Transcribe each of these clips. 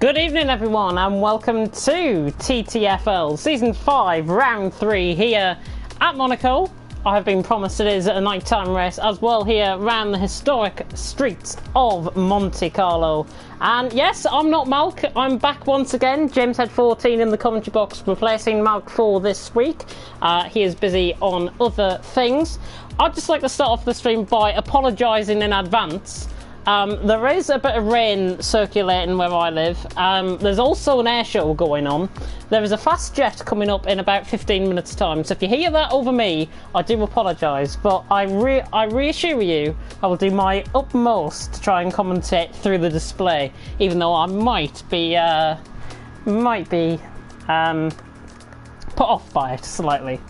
Good evening everyone and welcome to TTFL Season 5 Round 3 here at Monaco. I have been promised it is a nighttime race as well here around the historic streets of Monte Carlo. And yes, I'm not Malk, I'm back once again. James Head 14 in the commentary box replacing Malk for this week. He is busy on other things. I'd just like to start off the stream by apologising in advance. There is a bit of rain circulating where I live. There's also an air show going on. There is a fast jet coming up in about 15 minutes time, so if you hear that over me, I do apologise, but I reassure you I will do my utmost to try and commentate through the display, even though I might be put off by it slightly.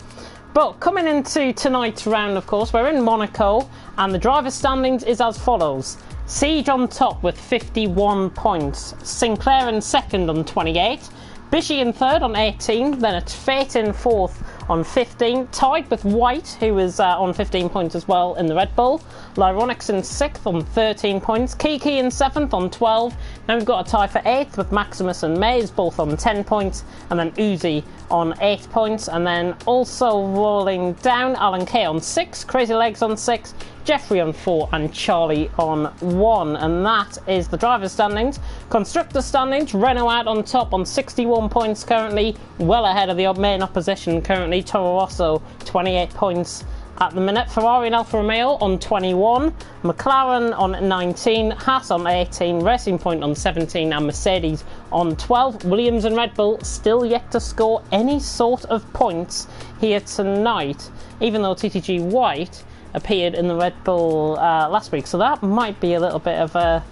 But coming into tonight's round, of course, we're in Monaco, and the driver's standings is as follows. Siege on top with 51 points, Sinclair in second on 28, Bishy in third on 18, then it's Fate in fourth on 15, tied with White, who is on 15 points as well in the Red Bull, Lyronix in sixth on 13 points, Kiki in seventh on 12, then we've got a tie for eighth with Maximus and Maze both on 10 points, and then Uzi on 8 points, and then also rolling down, Alan K on 6, Crazy Legs on 6, Jeffrey on 4 and Charlie on 1, and that is the driver's standings. Constructor standings, Renault out on top on 61 points currently, well ahead of the main opposition currently, Toro Rosso 28 points at the minute, Ferrari and Alfa Romeo on 21, McLaren on 19, Haas on 18, Racing Point on 17 and Mercedes on 12. Williams and Red Bull still yet to score any sort of points here tonight, even though TTG White appeared in the Red Bull last week, so that might be a little bit of a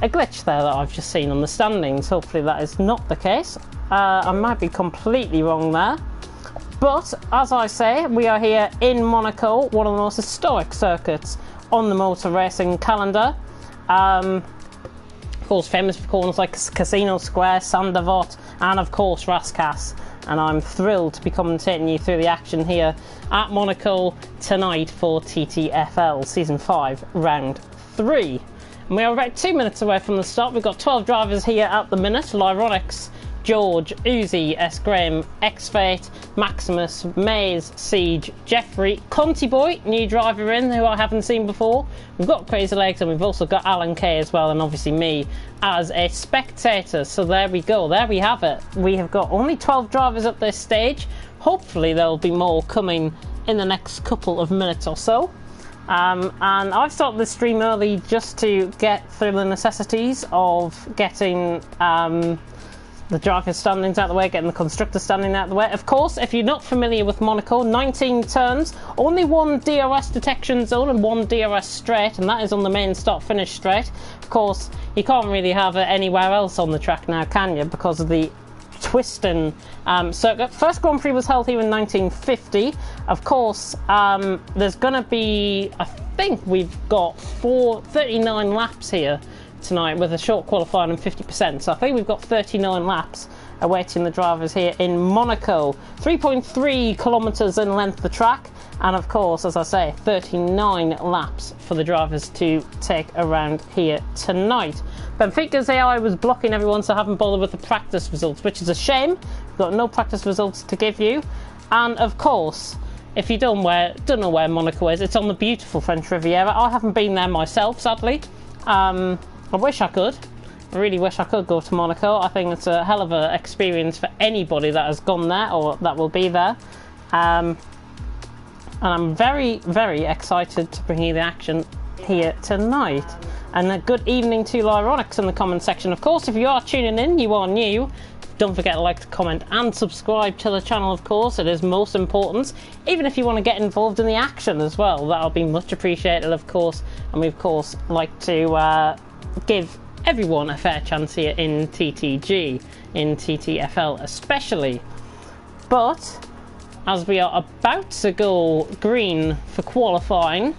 glitch there that I've just seen on the standings. Hopefully that is not the case. I might be completely wrong there, but as I say, we are here in Monaco, one of the most historic circuits on the motor racing calendar. Of course famous for corners like Casino Square, Sandavot and of course Rascasse, and I'm thrilled to be commentating you through the action here at Monaco tonight for TTFL Season 5 Round 3. And we are about 2 minutes away from the start. We've got 12 drivers here at the minute. Lyronix, George, Uzi, S. Graham, X-Fate, Maximus, Maze, Siege, Jeffrey, Conti Boy, new driver in who I haven't seen before. We've got Crazy Legs and we've also got Alan K as well, and obviously me as a spectator. So there we go, there we have it. We have got only 12 drivers at this stage. Hopefully there'll be more coming in the next couple of minutes or so. And I've started this stream early just to get through the necessities of getting the driver's standings out of the way, getting the constructor standing out of the way. Of course, if you're not familiar with Monaco, 19 turns, only one DRS detection zone and one DRS straight, and that is on the main start-finish straight. Of course, you can't really have it anywhere else on the track now, can you, because of the twisting circuit. First Grand Prix was held here in 1950. Of course, there's going to be, I think we've got 39 laps here tonight with a short qualifying and 50%, so I think we've got 39 laps awaiting the drivers here in Monaco. 3.3 kilometres in length the track, and of course, as I say, 39 laps for the drivers to take around here tonight. Benfica's AI was blocking everyone, so I haven't bothered with the practice results, which is a shame. We've got no practice results to give you. And of course, if you don't know where Monaco is, it's on the beautiful French Riviera. I haven't been there myself, sadly. I wish I could. I really wish I could go to Monaco. I think it's a hell of an experience for anybody that has gone there or that will be there. And I'm very, very excited to bring you the action here tonight. And a good evening to Lyronix in the comment section. Of course, if you are tuning in, you are new, don't forget to like, comment and subscribe to the channel, of course. It is most important. Even if you want to get involved in the action as well, that'll be much appreciated, of course. And we, of course, like to give everyone a fair chance here in TTG, in TTFL especially. But as we are about to go green for qualifying,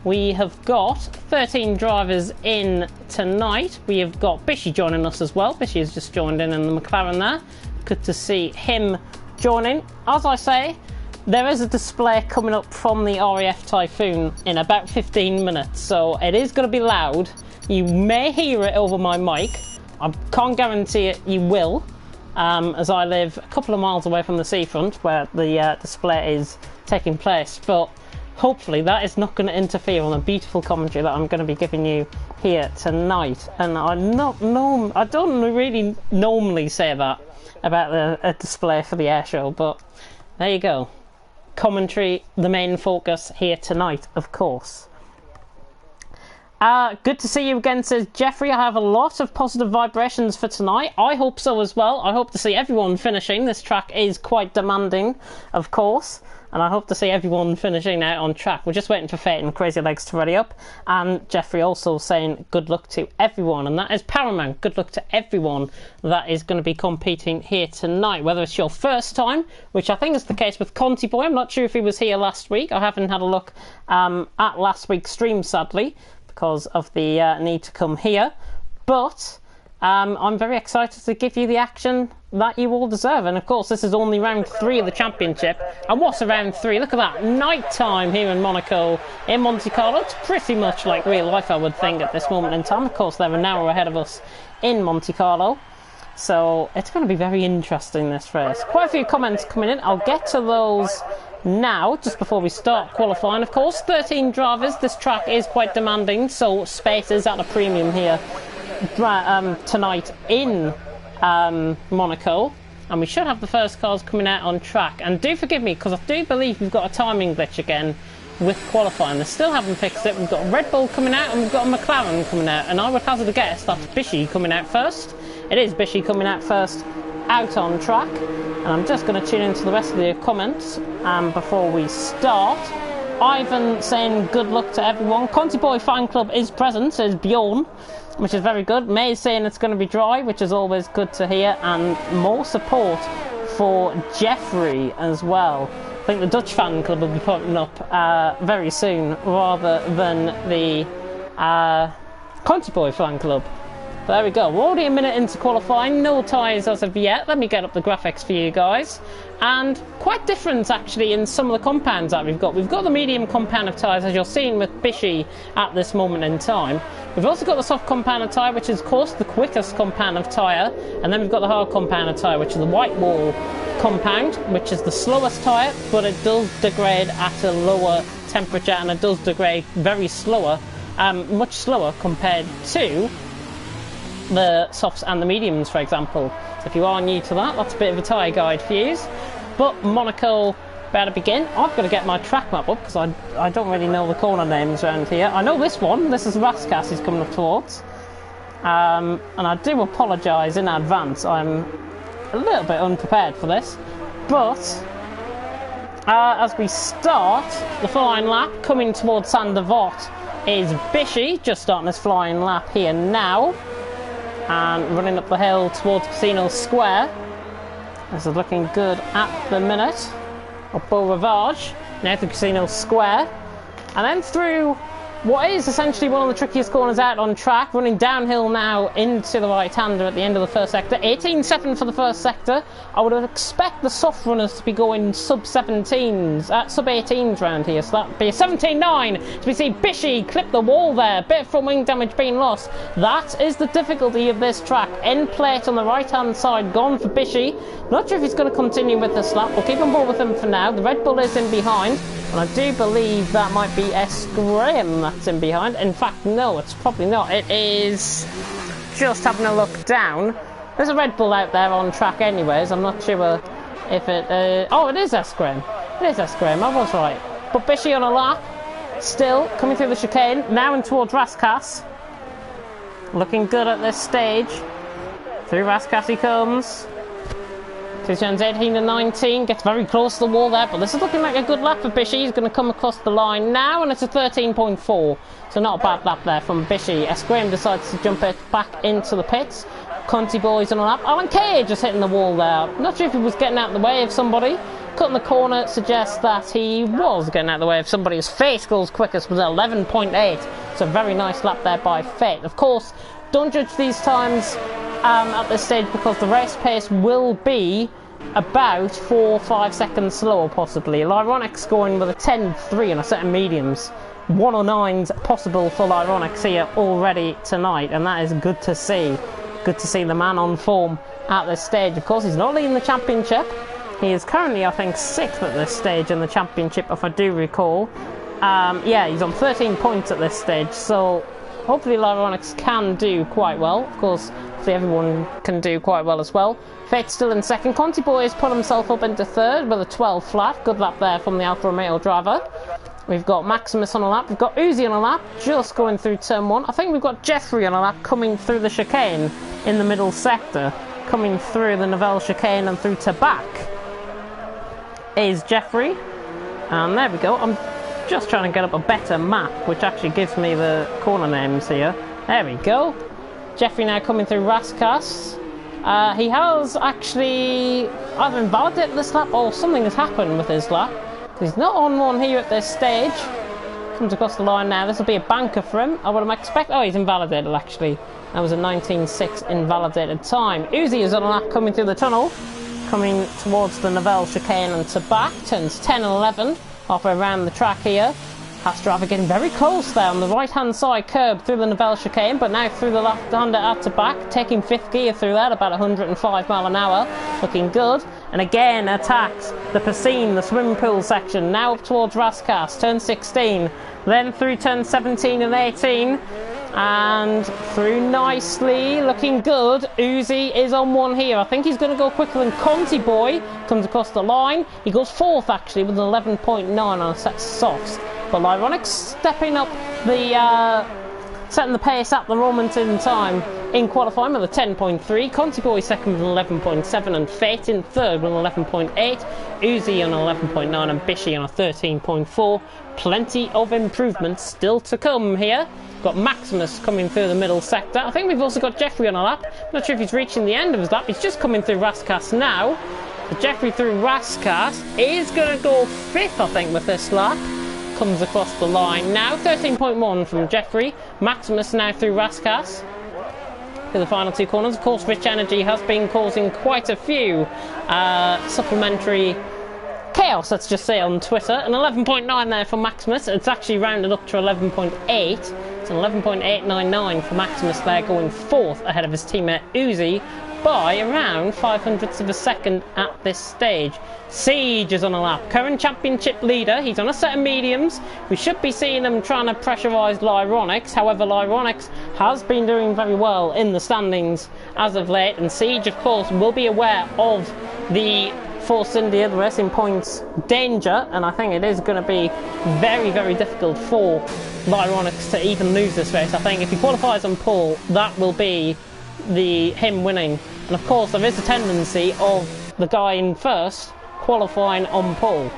we have got 13 drivers in tonight. We have got Bishy joining us as well. Bishy has just joined in the McLaren there. Good to see him joining. As I say, there is a display coming up from the RAF Typhoon in about 15 minutes, so it is going to be loud. You may hear it over my mic, I can't guarantee it you will, as I live a couple of miles away from the seafront where the display is taking place, but hopefully that is not going to interfere on the beautiful commentary that I'm going to be giving you here tonight. And I don't really normally say that about a display for the air show, but there you go. Commentary, the main focus here tonight, of course. Good to see you again, says Jeffrey. I have a lot of positive vibrations for tonight. I hope so as well. I hope to see everyone finishing. This track is quite demanding, of course. And I hope to see everyone finishing out on track. We're just waiting for Fate and Crazy Legs to ready up. And Jeffrey also saying good luck to everyone. And that is paramount. Good luck to everyone that is going to be competing here tonight. Whether it's your first time, which I think is the case with Conti Boy. I'm not sure if he was here last week. I haven't had a look at last week's stream, sadly, because of the need to come here. But I'm very excited to give you the action that you all deserve. And of course, this is only round 3 of the championship. And what's a round 3? Look at that, night time here in Monaco, in Monte Carlo. It's pretty much like real life, I would think, at this moment in time. Of course, they're an hour ahead of us in Monte Carlo, so it's going to be very interesting, this race. Quite a few comments coming in. I'll get to those now, just before we start qualifying. Of course, 13 drivers. This track is quite demanding, so space is at a premium here tonight in Monaco, and we should have the first cars coming out on track. And do forgive me, because I do believe we've got a timing glitch again with qualifying. They still haven't fixed it. We've got a Red Bull coming out and we've got a McLaren coming out, and I would hazard a guess that's Bishy coming out first. It is Bishy coming out first out on track. And I'm just going to tune into the rest of the comments before we start. Ivan saying good luck to everyone. Conti Boy fan club is present, says Bjorn, which is very good. May is saying it's going to be dry, which is always good to hear. And more support for Jeffrey as well. I think the Dutch fan club will be popping up very soon, rather than the Conti Boy fan club. There we go. We're already a minute into qualifying. No tyres as of yet. Let me get up the graphics for you guys. And quite different, actually, in some of the compounds that we've got. We've got the medium compound of tyres, as you're seeing with Bishy at this moment in time. We've also got the soft compound of tyre, which is, of course, the quickest compound of tyre. And then we've got the hard compound of tyre, which is the white wall compound, which is the slowest tyre, but it does degrade at a lower temperature, and it does degrade very slower, much slower compared to the softs and the mediums, for example. So if you are new to that, that's a bit of a tyre guide for you. But Monaco about to begin. I've got to get my track map up because I don't really know the corner names around here. I know this one. This is Raskas he's coming up towards. And I do apologise in advance. I'm a little bit unprepared for this. But as we start the flying lap, coming towards Saint-Devote is Bishy, just starting his flying lap here now. And running up the hill towards Casino Square. This is looking good at the minute. Up Beau Rivage, now through Casino Square. And then through what is essentially one of the trickiest corners out on track, running downhill now into the right-hander at the end of the first sector. 18.7 for the first sector. I would expect the soft runners to be going sub-17s, sub-18s around here, so that would be a 17.9. So we see Bishy clip the wall there, bit of front wing damage being lost. That is the difficulty of this track. End plate on the right-hand side gone for Bishy. Not sure if he's going to continue with this lap. We'll keep on board with him for now. The Red Bull is in behind. And I do believe that might be S. Graham that's in behind. In fact, no, it's probably not. It is just having a look down. There's a Red Bull out there on track anyways. I'm not sure if it... oh, it is S. Graham. It is S. Graham, I was right. But Bishy on a lap. Still coming through the chicane. Now in towards Raskas. Looking good at this stage. Through Raskas he comes. He turns 18 to 19, gets very close to the wall there, but this is looking like a good lap for Bishy. He's going to come across the line now, and it's a 13.4, so not a bad lap there from Bishy. S. Graham decides to jump it back into the pits. Conti Boy's on a lap. Alan Kay just hitting the wall there. Not sure if he was getting out of the way of somebody. Cut in the corner suggests that he was getting out of the way of somebody. His face goes quickest was 11.8, so a very nice lap there by Fate. Of course, don't judge these times at this stage because the race pace will be about 4 or 5 seconds slower possibly. Lyronic's going with a 10.3 on a set of mediums. 109's possible for Lyronix here already tonight, and that is good to see. good to see the man on form at this stage. Of course, he's not leading the championship. He is currently, I think, 6th at this stage in the championship, if I do recall. Yeah, he's on 13 points at this stage, so hopefully Lyronix can do quite well. Of course, hopefully everyone can do quite well as well. Fate's still in 2nd. Conti Boy has put himself up into 3rd with a 12 flat. Good lap there from the Alfa Romeo driver. We've got Maximus on a lap. We've got Uzi on a lap, just going through turn 1. I think we've got Jeffrey on a lap coming through the chicane in the middle sector. Coming through the Nivelle chicane and through to back is Jeffrey. And there we go. I'm just trying to get up a better map, which actually gives me the corner names here. There we go. Jeffrey now coming through Raskas. He has actually either invalidated this lap or something has happened with his lap. He's not on one here at this stage. Comes across the line now. This will be a banker for him. I would expect. Oh, he's invalidated actually. That was a 19.6 invalidated time. Uzi is on a lap coming through the tunnel. Coming towards the Nivelle chicane and to back. Turns 10 and 11. Halfway around the track here. Has driver getting very close there on the right hand side curb through the Nivelle chicane, but now through the left hander out to back, taking 5th gear through that, about 105 mile an hour, looking good. And again attacks the piscine, the swimming pool section, now up towards Raskas, turn 16, then through turn 17 and 18, and through nicely, looking good. Uzi is on one here. I think he's going to go quicker than Conti Boy. Comes across the line. He goes 4th actually with an 11.9 on a set of softs. But Lyronix stepping up the, setting the pace at the moment in time in qualifying with a 10.3. Conti Boy 2nd with an 11.7 and Fate in 3rd with an 11.8. Uzi on an 11.9 and Bishy on a 13.4. Plenty of improvements still to come here. Got Maximus coming through the middle sector. I think we've also got Jeffrey on a lap. Not sure if he's reaching the end of his lap. He's just coming through Raskas now. But Jeffrey through Raskas is going to go 5th, I think, with this lap. Comes across the line now. 13.1 from Jeffrey. Maximus now through Raskas. For the final 2 corners. Of course, Rich Energy has been causing quite a few supplementary chaos, let's just say, on Twitter. An 11.9 there for Maximus. It's actually rounded up to 11.8. It's an 11.899 for Maximus there, going 4th ahead of his teammate Uzi by around 0.05 of a second at this stage. Siege is on a lap. Current championship leader. He's on a set of mediums. We should be seeing him trying to pressurise Lyronix. However, Lyronix has been doing very well in the standings as of late. And Siege, of course, will be aware of the Force India, the Racing Point's danger. And I think it is going to be very, very difficult for Lyronix to even lose this race. I think if he qualifies on pole, that will be him winning. And of course, there is a tendency of the guy in first qualifying on pole.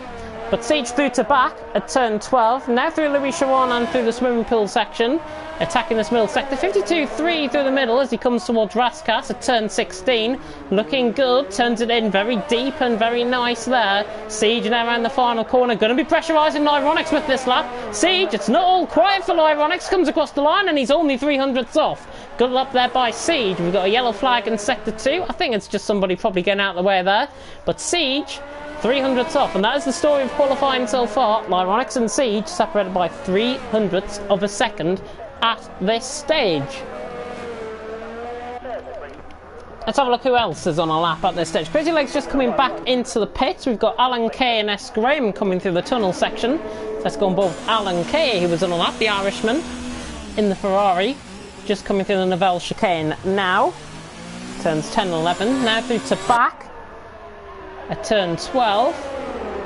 But Siege through to back at turn 12, now through Louis Charon and through the swimming pool section, attacking this middle sector. 52.3 through the middle as he comes towards Raskas at turn 16, looking good, turns it in very deep and very nice there. Siege now around the final corner, going to be pressurising Lyronix with this lap. Siege, it's not all quiet for Lyronix, comes across the line and he's only 300ths off. Good lap there by Siege. We've got a yellow flag in sector 2. I think it's just somebody probably getting out of the way there. But Siege, 300ths off. And that is the story of qualifying so far. Lyronix and Siege separated by 300ths of a second at this stage. Let's have a look who else is on a lap at this stage. Crazy Legs just coming back into the pits. We've got Alan Kay and S. Graham coming through the tunnel section. Let's go on board with Alan Kay, who was on a lap, the Irishman, in the Ferrari. Just coming through the Nivelle chicane now. Turns 10 and 11. Now through to back at turn 12.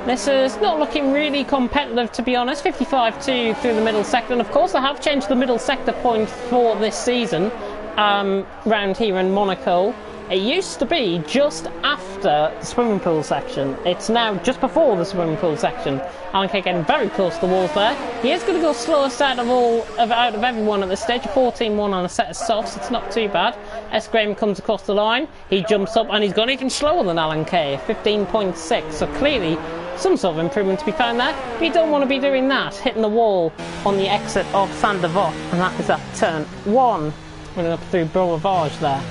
This is not looking really competitive, to be honest. 55.2 through the middle sector. And of course, they have changed the middle sector point for this season round here in Monaco. It used to be just after the swimming pool section. It's now just before the swimming pool section. Alan Kay getting very close to the walls there. He is going to go slowest out of everyone at this stage. 14.1 on a set of softs. It's not too bad. S. Graham comes across the line. He jumps up and he's gone even slower than Alan Kay. 15.6. So clearly some sort of improvement to be found there. But you don't want to be doing that, hitting the wall on the exit of Saint-Devote. And that is at turn 1. Running up through Beaurivage there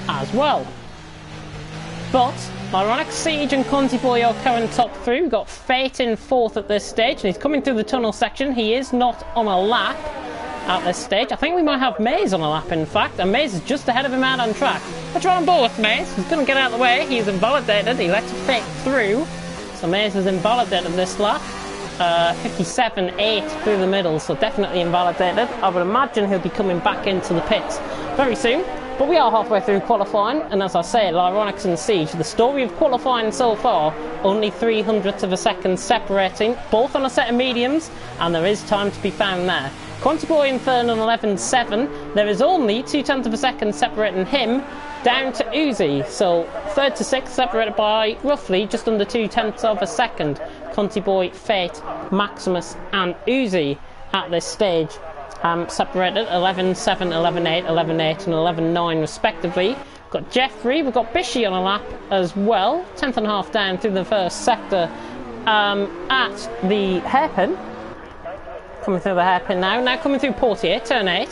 as well. But Lyronix, Siege and Conti Boy are current top 3. We've got Fate in 4th at this stage, and he's coming through the tunnel section. He is not on a lap. at this stage. I think we might have Maze on a lap, in fact, and Maze is just ahead of him out on track. Let's run on board with Maze. He's going to get out of the way. He's invalidated. He lets it fake through. So Maze is invalidated this lap. 57.8 through the middle, so definitely invalidated. I would imagine he'll be coming back into the pits very soon. But we are halfway through qualifying, and as I say, Lyronix and Siege, the story of qualifying so far, only 300ths of a second separating, both on a set of mediums, and there is time to be found there. Quantiboy in third on 11.7, there is only 0.2 of a second separating him down to Uzi, so third to sixth separated by roughly just under 0.2 of a second. Quantiboy, Fate, Maximus and Uzi at this stage. Separated 11.7, 11.8, 11.8 and 11.9 respectively. We've got Jeffrey, we've got Bishy on a lap as well, 10th and a half down through the first sector at the hairpin. Coming through the hairpin now coming through Portier, turn 8.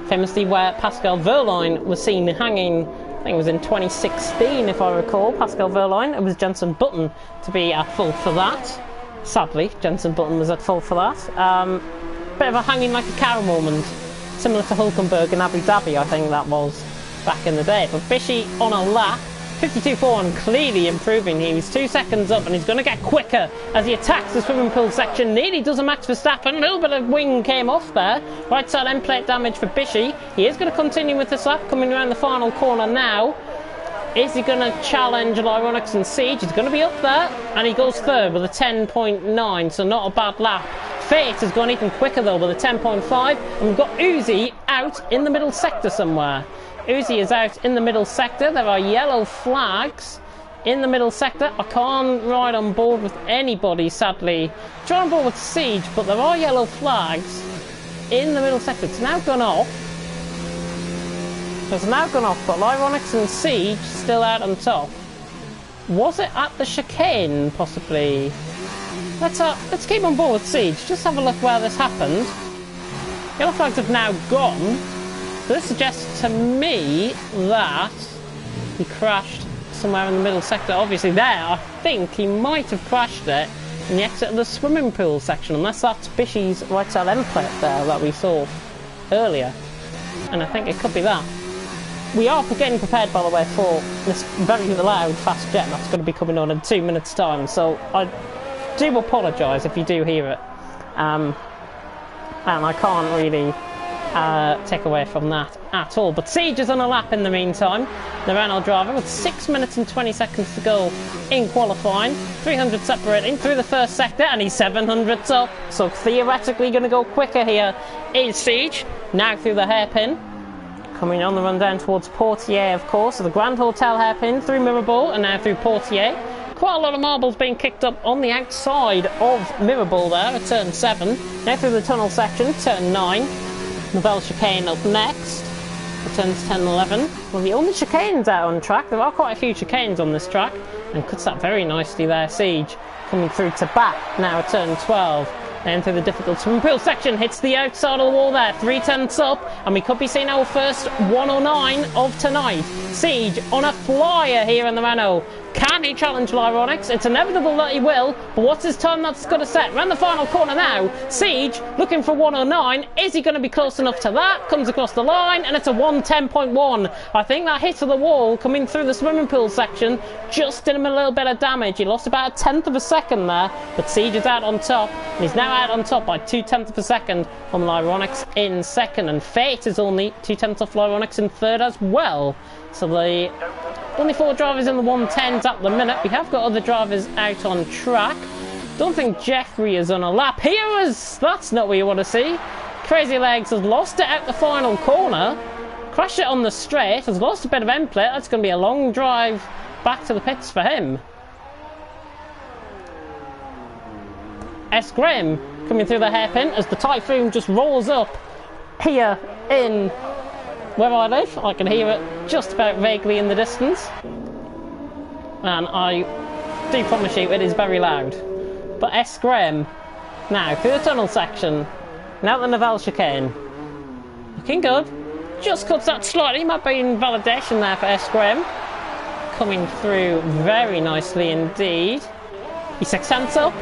Famously where Pascal Verlaine was seen hanging, I think it was in 2016 if I recall, Pascal Verlaine. It was Jenson Button to be at fault for that. Sadly, Jenson Button was at fault for that. Bit of a hanging like a cow moment, similar to Hulkenberg in Abu Dhabi, I think that was back in the day. But Bishy on a lap, 52.4 and clearly improving. He was 2 seconds up and he's going to get quicker as he attacks the swimming pool section. Nearly does a Max Verstappen. A little bit of wing came off there. Right side end plate damage for Bishy. He is going to continue with this lap, coming around the final corner now. Is he going to challenge Lyronix and Siege? He's going to be up there, and he goes third with a 10.9, so not a bad lap. Fate has gone even quicker though with a 10.5, and we've got Uzi out in the middle sector somewhere. Uzi is out in the middle sector. There are yellow flags in the middle sector. I can't ride on board with anybody, sadly. Try on board with Siege, but there are yellow flags in the middle sector. It's now gone off. It's now gone off, but Lyronix and Siege still out on top. Was it at the chicane, possibly? Let's keep on board with Siege. Just have a look where this happened. Yellow flags have now gone. So this suggests to me that he crashed somewhere in the middle sector. Obviously there, I think he might have crashed it in the exit of the swimming pool section, unless that's Bishy's right side end plate there that we saw earlier. And I think it could be that. We are getting prepared, by the way, for this very loud fast jet that's going to be coming on in 2 minutes' time, so I do apologise if you do hear it. And I can't really take away from that at all. But Siege is on a lap in the meantime, the Renault driver, with 6 minutes and 20 seconds to go in qualifying. 300 separating through the first sector, and he's 700 up, so theoretically going to go quicker here is Siege. Now through the hairpin. Coming on the run down towards Portier, of course. So the Grand Hotel hairpin through Mirabel and now through Portier. Quite a lot of marbles being kicked up on the outside of Mirabel there at turn 7. Now through the tunnel section, turn 9. Novelle chicane up next for turns 10 and 11. Well, the only chicanes out on track. There are quite a few chicanes on this track, and cuts that very nicely there. Siege coming through to back now at turn 12. Then through the difficult swimming pool section, hits the outside of the wall there, 3/10 up, and we could be seeing our first 109 of tonight. Siege on a flyer here in the Renault. Can he challenge Lyronix? It's inevitable that he will, but what's his time that's going to set? Around the final corner now, Siege looking for 109. Is he going to be close enough to that? Comes across the line, and it's a 110.1. I think that hit of the wall coming through the swimming pool section just did him a little bit of damage. He lost about 1/10 of a second there, but Siege is out on top, and he's now out on top by 2/10 of a second on Lyronix in second, and Fate is only 2/10 off Lyronix in third as well. So the only 4 drivers in the 110s at the minute. We have got other drivers out on track. Don't think Jeffrey is on a lap. Here is, that's not what you want to see. Crazy Legs has lost it out the final corner. Crashed it on the straight, has lost a bit of end plate. That's going to be a long drive back to the pits for him. S. Graham coming through the hairpin as the Typhoon just rolls up here in where I live. I can hear it just about vaguely in the distance, and I do promise you it is very loud. But S. Graham now through the tunnel section, now the Novelle chicane, looking good, just cuts that slightly. Might be invalidation there for S. Graham, coming through very nicely indeed. He's 6 cents up,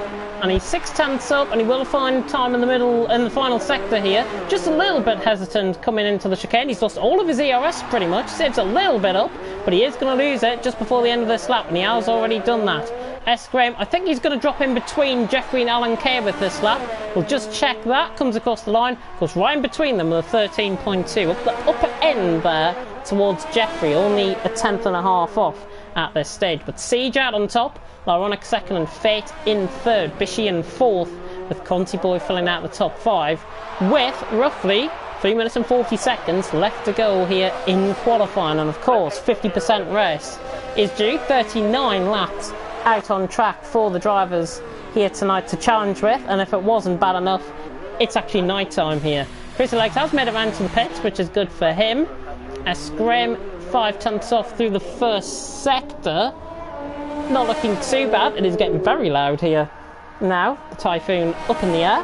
and he's 6/10 up, and he will find time in the middle, in the final sector here. Just a little bit hesitant coming into the chicane. He's lost all of his ERS pretty much, saves a little bit up, but he is going to lose it just before the end of this lap, and he has already done that. Graham, I think he's going to drop in between Jeffrey and Alan Kay with this lap. We'll just check that. Comes across the line, goes right in between them with a 13.2. Up the upper end there towards Jeffrey, only a 10th and a half off at this stage. But Siege out on top, Lyronic second and Fate in third. Bishy in fourth, with Conti Boy filling out the top 5, with roughly 3 minutes and 40 seconds left to go here in qualifying. And of course, 50% race is due. 39 laps out on track for the drivers here tonight to challenge with, and if it wasn't bad enough, it's actually night time here. Chris Legs has made it round to the pits, which is good for him. Graham 5/10 off through the first sector, not looking too bad. It is getting very loud here now, the Typhoon up in the air.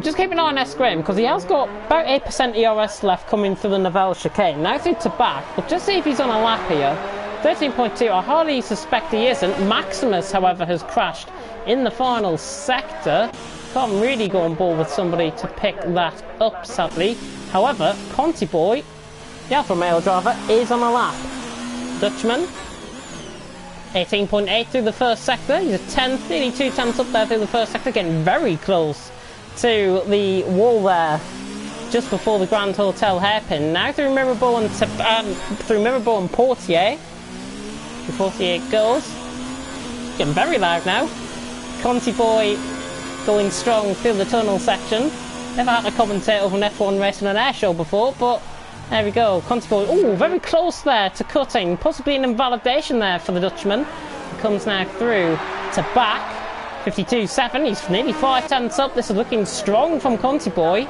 Just keep an eye on Graham, because he has got about 8% ERS left coming through the Novell chicane. Now through to back, but just see if he's on a lap here. 13.2, I hardly suspect he isn't. Maximus, however, has crashed in the final sector. Can't really go on board with somebody to pick that up, sadly. However, Conti Boy, the Alpha Male driver, is on a lap. Dutchman, 18.8 through the first sector. He's a 10th, nearly 2/10 up there through the first sector, getting very close to the wall there, just before the Grand Hotel hairpin. Now through Mirabeau and Portier. Portier goes. Getting very loud now. Conti Boy going strong through the tunnel section. Never had to commentate over an F1 race in an air show before, but there we go. Conti Boy, oh, very close there to cutting. Possibly an invalidation there for the Dutchman. He comes now through to back. 52.7, he's nearly 5/10 up. This is looking strong from Conti Boy.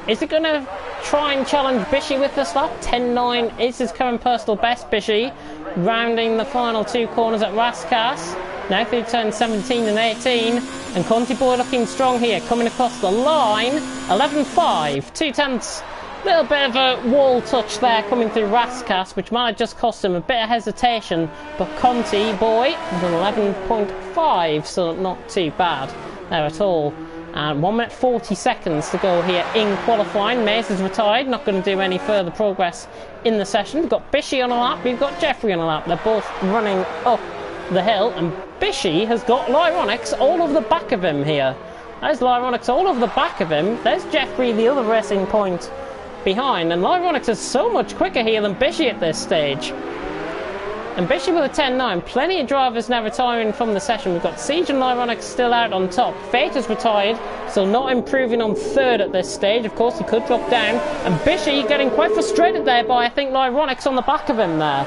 Is it going to try and challenge Bishy with this lap? 10.9 is his current personal best, Bishy. Rounding the final 2 corners at Raskas. Now through turns 17 and 18. And Conti Boy looking strong here, coming across the line. 11.5, 2/10. Little bit of a wall touch there coming through Raskas, which might have just cost him a bit of hesitation. But Conti Boy with an 11.5, so not too bad there at all. And 1 minute 40 seconds to go here in qualifying. Mays is retired, not going to do any further progress in the session. We've got Bishy on a lap, we've got Jeffrey on a lap. They're both running up the hill, and Bishy has got Lyronics all over the back of him here. There's Lyronics all over the back of him. There's Jeffrey, the other racing point behind, and Lyronics is so much quicker here than Bishy at this stage. And Bishy with a 10.9. Plenty of drivers now retiring from the session. We've got Siege and Lyronics still out on top. Fate is retired, so not improving on third at this stage. Of course, he could drop down. And Bishy getting quite frustrated there by, I think, Lyronics on the back of him there.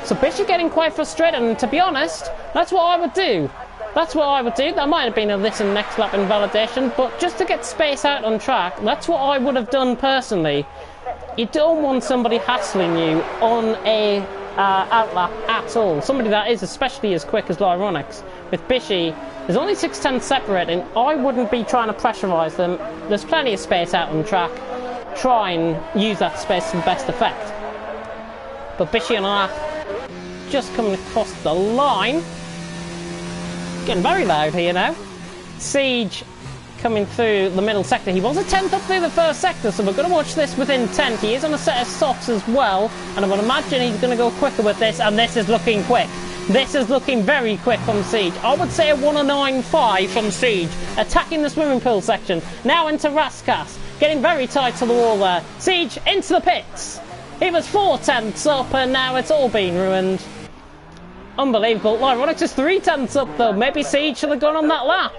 So Bishy getting quite frustrated, and to be honest, that's what I would do. That's what I would do. That might have been a this and next lap invalidation, but just to get space out on track, that's what I would have done personally. You don't want somebody hassling you on a outlap at all. Somebody that is especially as quick as Lyronics. With Bishy, there's only 6/10 separating. I wouldn't be trying to pressurise them. There's plenty of space out on track. Try and use that space to the best effect. But Bishy on a lap, just coming across the line. Getting very loud here now. Siege coming through the middle sector. He was a 10th up through the first sector, so we're going to watch this with intent. He is on a set of softs as well, and I would imagine he's going to go quicker with this, and this is looking quick. This is looking very quick from Siege. I would say a 109.5 from Siege, attacking the swimming pool section. Now into Raskas, getting very tight to the wall there. Siege into the pits. He was 4/10 up, and now it's all been ruined. Unbelievable. Lyronics is 3/10 up though. Maybe Siege should have gone on that lap.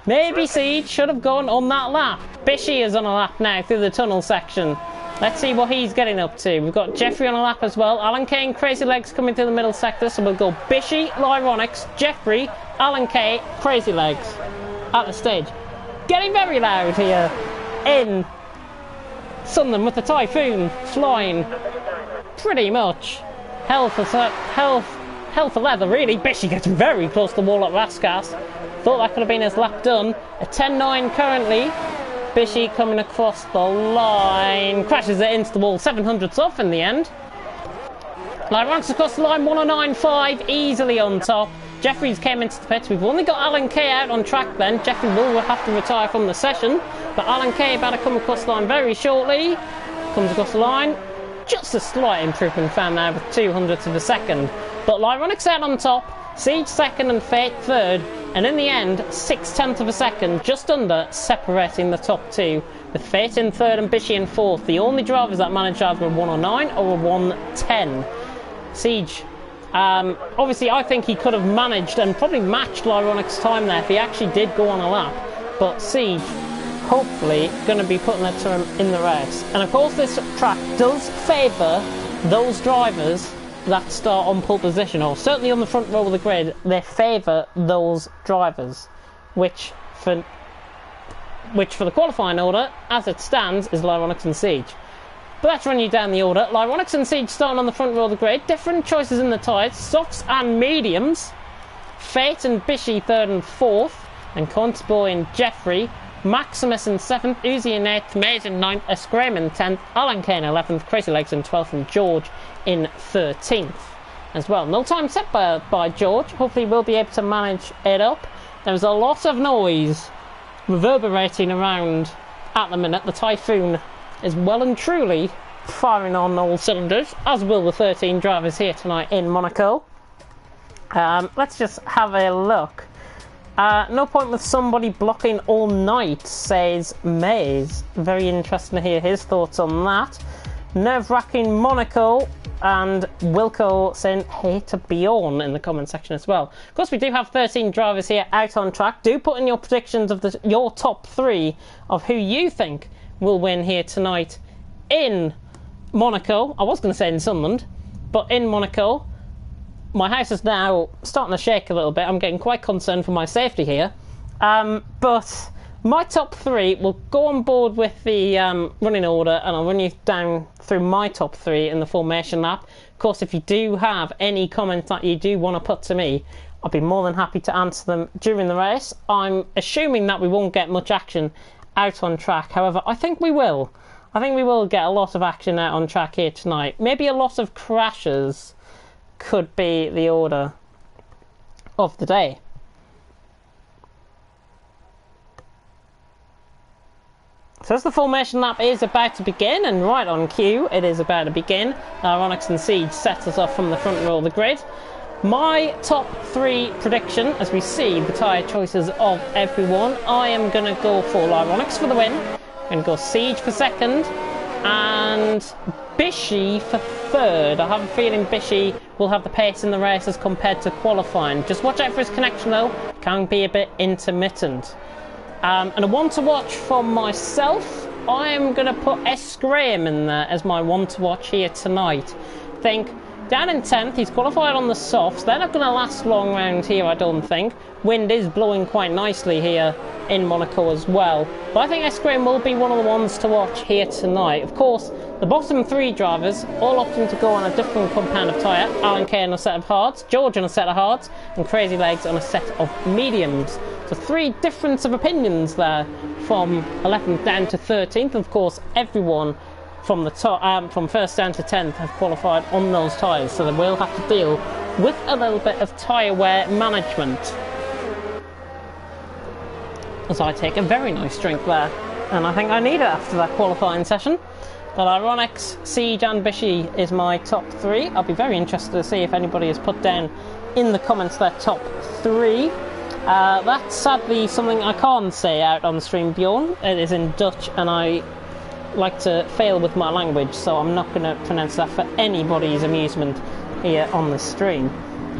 Maybe Siege should have gone on that lap. Bishy is on a lap now through the tunnel section. Let's see what he's getting up to. We've got Jeffrey on a lap as well. Alan Kay and Crazy Legs coming through the middle sector. So we'll go Bishy, Lyronics, Jeffrey, Alan Kay, Crazy Legs at the stage. Getting very loud here in Sunderland with the Typhoon flying pretty much hell for leather, really. Bishy gets very close to the wall at Raskas. Thought that could have been his lap done. A 10.9 currently. Bishy coming across the line. Crashes it into the wall. 700ths off in the end. Lyronics across the line. 109.5. Easily on top. Jeffries came into the pits. We've only got Alan Kay out on track then. Jeffrey will have to retire from the session. But Alan Kay about to come across the line very shortly. Comes across the line. Just a slight improvement found there with 200ths of a second. But Lyronix out on top. Siege second and Fate third. And in the end, 0.6 of a second, just under, separating the top two. With Fate in third and Bishy in fourth. The only drivers that managed either a 109 or a 110. Siege. Obviously, I think he could have managed and probably matched Lyronix's time there if he actually did go on a lap. But Siege, hopefully, going to be putting it to him in the race. And of course, this track does favour those drivers that start on pole position, or certainly on the front row of the grid. They favour those drivers, which for the qualifying order, as it stands, is Lyronix and Siege. But let's run you down the order. Lyronix and Siege starting on the front row of the grid. Different choices in the tyres. Softs and mediums. Fate and Bishy third and fourth. And Constable and Jeffrey. Maximus in seventh. Uzi in eighth. Mays in ninth. Escram in 10th. Alan Kane 11th. Crazy Legs in 12th. And George in 13th as well. No time set by George. Hopefully we'll be able to manage it up. There's a lot of noise reverberating around at the minute. The Typhoon is well and truly firing on all cylinders, as will the 13 drivers here tonight in Monaco. Let's just have a look. No point with somebody blocking all night, says Mays. Very interesting to hear his thoughts on that. Nerve-wracking Monaco, and Wilco saying hey to Bjorn in the comment section as well. Of course, we do have 13 drivers here out on track. Do put in your predictions of your top three of who you think will win here tonight in Monaco. I was going to say in Sunderland, but in Monaco. My house is now starting to shake a little bit. I'm getting quite concerned for my safety here. But my top three will go on board with the running order, and I'll run you down through my top three in the formation lap. Of course, if you do have any comments that you do want to put to me, I'll be more than happy to answer them during the race. I'm assuming that we won't get much action out on track. However, I think we will. I think we will get a lot of action out on track here tonight. Maybe a lot of crashes could be the order of the day. So as the formation lap is about to begin, and right on cue, it is about to begin. Lyronix and Siege sets us off from the front row of the grid. My top three prediction, as we see the tyre choices of everyone, I am going to go for Lyronix for the win. I'm going to go Siege for second, and Bishy for third. I have a feeling Bishy will have the pace in the race as compared to qualifying. Just watch out for his connection though, can be a bit intermittent. And a one to watch for myself, I am going to put S. Graham in there as my one to watch here tonight. I think down in 10th, he's qualified on the softs. They're not going to last long round here, I don't think. Wind is blowing quite nicely here in Monaco as well. But I think S. Graham will be one of the ones to watch here tonight. Of course, the bottom three drivers all opting to go on a different compound of tyre. Alan Kay on a set of hards, George on a set of hards, and Crazy Legs on a set of mediums. So three difference of opinions there from 11th down to 13th. Of course, everyone from the top, from first down to 10th have qualified on those tyres, so they will have to deal with a little bit of tyre wear management. As I take a very nice drink there, and I think I need it after that qualifying session. But Lyronix, Siege and Bishy is my top three. I'll be very interested to see if anybody has put down in the comments their top three. That's sadly something I can't say out on the stream, Bjorn. It is in Dutch, and I like to fail with my language, so I'm not going to pronounce that for anybody's amusement here on the stream.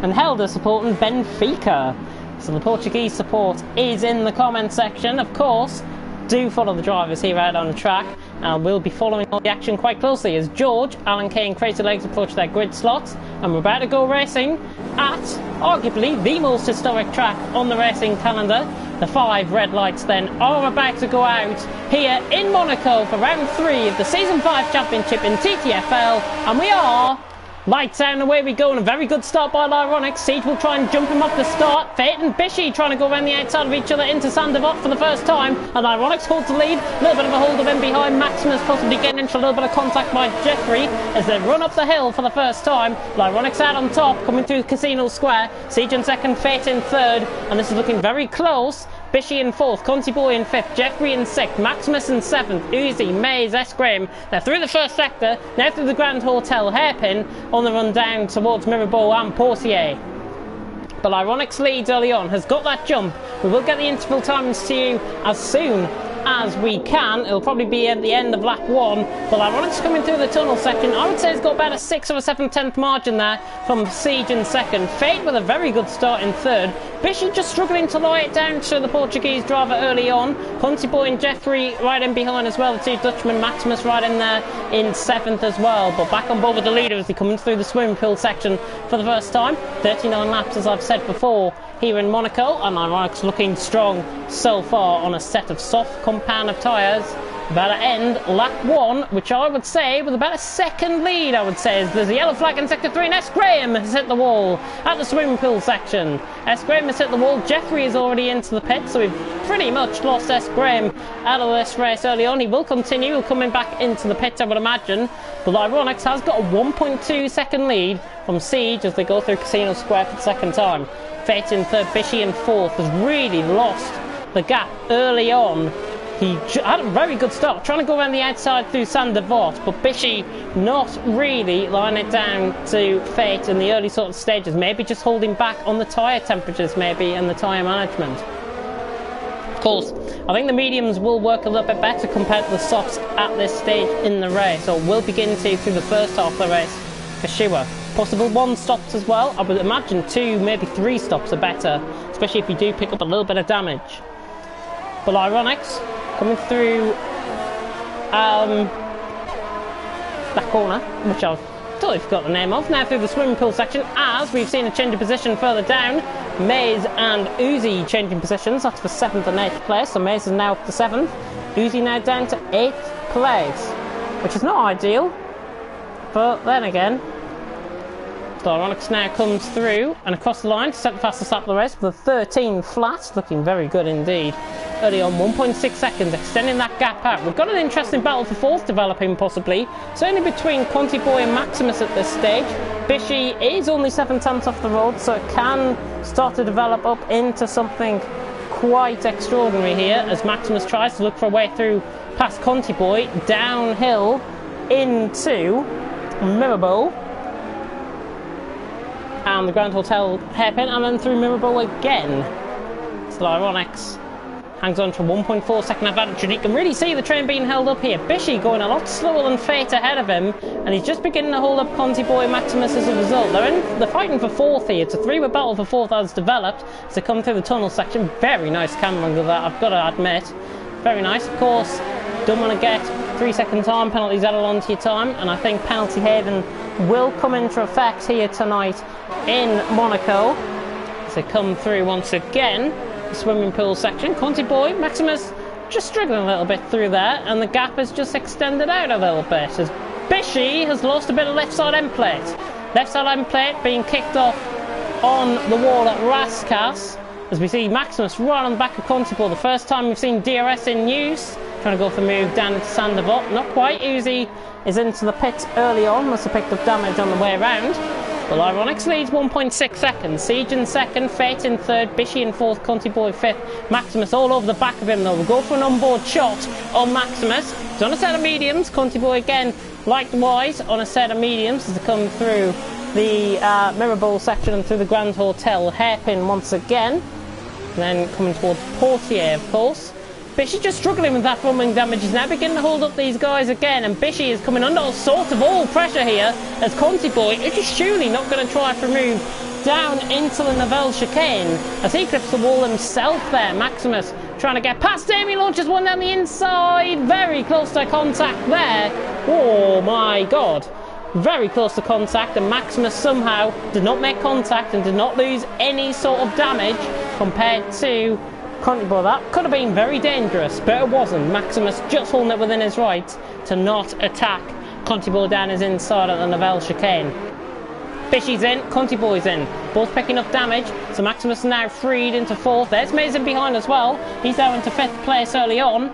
And Helder supporting Benfica. So the Portuguese support is in the comment section. Of course, do follow the drivers here out on track, and we'll be following all the action quite closely as George, Alan Kay and Crazy Legs approach their grid slots, and we're about to go racing at arguably the most historic track on the racing calendar. The 5 red lights then are about to go out here in Monaco for round 3 of the Season 5 Championship in TTFL, and we are Lights out and away we go, and a very good start by Lyronics. Siege will try and jump him off the start. Fate and Bishy trying to go around the outside of each other into Sandevot for the first time, and Lyronics holds the lead. A little bit of a hold of him behind. Maximus possibly getting into a little bit of contact by Jeffrey as they run up the hill for the first time. Lyronics out on top, coming through Casino Square. Siege in second, Fate in third, and this is looking very close. Bishy in fourth, Conti Boy in fifth, Jeffrey in sixth, Maximus in seventh, Uzi, Maze, S. Graham. They're through the first sector, now through the Grand Hotel, Hairpin, on the run down towards Mirabeau and Portier. But Lyronics leads early on, has got that jump. We will get the interval timings to you as soon as we can. It'll probably be at the end of lap 1, but Lyronics coming through the tunnel section. I would say it's got about a 6 or a 7/10 margin there from Siege in second. Fate with a very good start in third. Bishy just struggling to lie it down to the Portuguese driver early on. Conti Boy and Jeffrey right in behind as well. The two Dutchmen, Maximus right in there in seventh as well. But back on board with the leader as he comes through the swimming pool section for the first time. 39 laps, as I've said before, here in Monaco, and Lyronics looking strong so far on a set of soft compound of tyres. About to end lap 1, which I would say with about a second lead, I would say, as there's a yellow flag in sector 3, and S. Graham has hit the wall at the swimming pool section. S. Graham has hit the wall. Jeffrey is already into the pit, so we've pretty much lost S. Graham out of this race early on. He will continue coming back into the pit, I would imagine, but Lyronics has got a 1.2 second lead from Siege as they go through Casino Square for the second time. Fate in third, Bishy in fourth, has really lost the gap early on. He had a very good start, trying to go around the outside through Sandevot, but Bishy not really laying it down to Fate in the early sort of stages, maybe just holding back on the tyre temperatures maybe and the tyre management. Of course, I think the mediums will work a little bit better compared to the softs at this stage in the race, or will begin to through the first half of the race for sure. Possible 1 stops as well. I would imagine 2, maybe 3 stops are better, especially if you do pick up a little bit of damage. But Lyronics coming through that corner, which I've totally forgot the name of, now through the swimming pool section, as we've seen a change of position further down. Maze and Uzi changing positions, that's for 7th and 8th place, so Maze is now up to 7th, Uzi now down to 8th place, which is not ideal, but then again, Lyronics now comes through and across the line to set the fastest lap of the race with a 13 flat, looking very good indeed. Early on, 1.6 seconds, extending that gap out. We've got an interesting battle for fourth developing possibly, certainly between Conti Boy and Maximus at this stage. Bishy is only 7/10 off the road, so it can start to develop up into something quite extraordinary here as Maximus tries to look for a way through past Conti Boy, downhill into Mirabeau and the Grand Hotel hairpin, and then through Mirabeau again. So Lyronics hangs on for 1.4 second advantage. You can really see the train being held up here. Bishy going a lot slower than Fate ahead of him, and he's just beginning to hold up Conti Boy and Maximus as a result. They're fighting for fourth here. It's a 3-way battle for fourth as developed as they come through the tunnel section. Very nice camera angle that, I've got to admit. Very nice. Of course, don't want to get 3-second time penalties added on to your time, and I think penalty haven will come into effect here tonight in Monaco as they come through once again. The swimming pool section. Conti Boy, Maximus just struggling a little bit through there, and the gap has just extended out a little bit as Bishy has lost a bit of left side end plate. Left side end plate being kicked off on the wall at Raskas as we see Maximus right on the back of Conti Boy. The first time we've seen DRS in use, trying to go for the move down into Sandevot. Not quite. Uzi is into the pits early on, must have picked up damage on the way around. But Lyronics leads 1.6 seconds. Siege in second, Fate in third, Bishy in fourth, Conti Boy fifth. Maximus all over the back of him though. We'll go for an onboard shot on Maximus. He's on a set of mediums. Conti Boy again, likewise, on a set of mediums as they come through the Mirabeau section and through the Grand Hotel hairpin once again. And then coming towards Portier, of course. Bishy just struggling with that fumbling damage. He's now beginning to hold up these guys again, and Bishy is coming under all sorts of all pressure here as Conti Boy is just surely not going to try for a move down into the Nivelle chicane as he clips the wall himself there. Maximus trying to get past him. He launches one down the inside. Very close to contact there. Oh my god. Very close to contact, and Maximus somehow did not make contact and did not lose any sort of damage compared to Conti Boy. That could have been very dangerous, but it wasn't. Maximus just holding it within his rights to not attack Conti Boy down his inside at the Nivelle chicane. Fishy's in, Conti Boy's in. Ball's picking up damage, so Maximus now freed into 4th. There's Mays in behind as well. He's down into 5th place early on.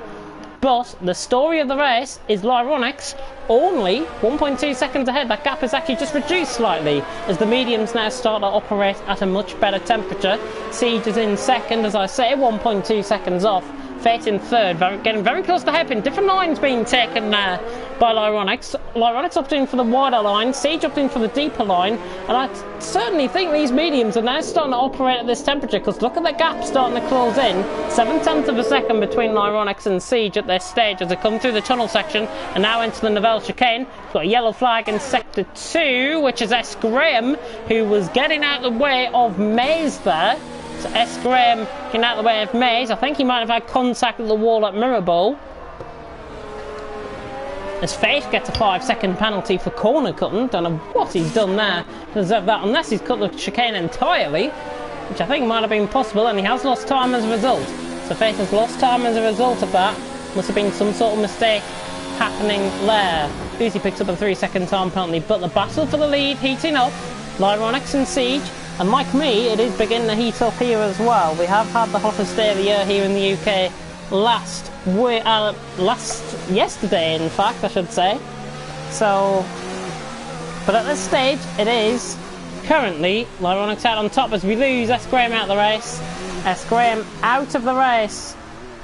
But the story of the race is Lyronix only 1.2 seconds ahead. That gap is actually just reduced slightly as the mediums now start to operate at a much better temperature. Siege is in 2nd, as I say, 1.2 seconds off. Fate in 3rd, getting very close to hairpin. Different lines being taken by Lyronix. Lyronix opting for the wider line, Siege opting for the deeper line, and I certainly think these mediums are now starting to operate at this temperature, because look at the gap starting to close in. 7/10 of a second between Lyronix and Siege at this stage as they come through the tunnel section and now into the Novelle chicane. We've got a yellow flag in sector 2, which is S. Graham, who was getting out of the way of Mays there. So S. Graham getting out of the way of Mays. I think he might have had contact with the wall at Mirabel. As Fate gets a 5-second penalty for corner cutting. Don't know what he's done there to deserve that, unless he's cut the chicane entirely, which I think might have been possible, and he has lost time as a result. So Fate has lost time as a result of that. Must have been some sort of mistake happening there. Lucy picks up a 3-second time penalty, but the battle for the lead heating up. Lyronix and Siege. And like me, it is beginning to heat up here as well. We have had the hottest day of the year here in the UK yesterday, in fact, I should say. So, but at this stage, it is currently Lyronix out on top as we lose S. Graham out of the race. S. Graham out of the race.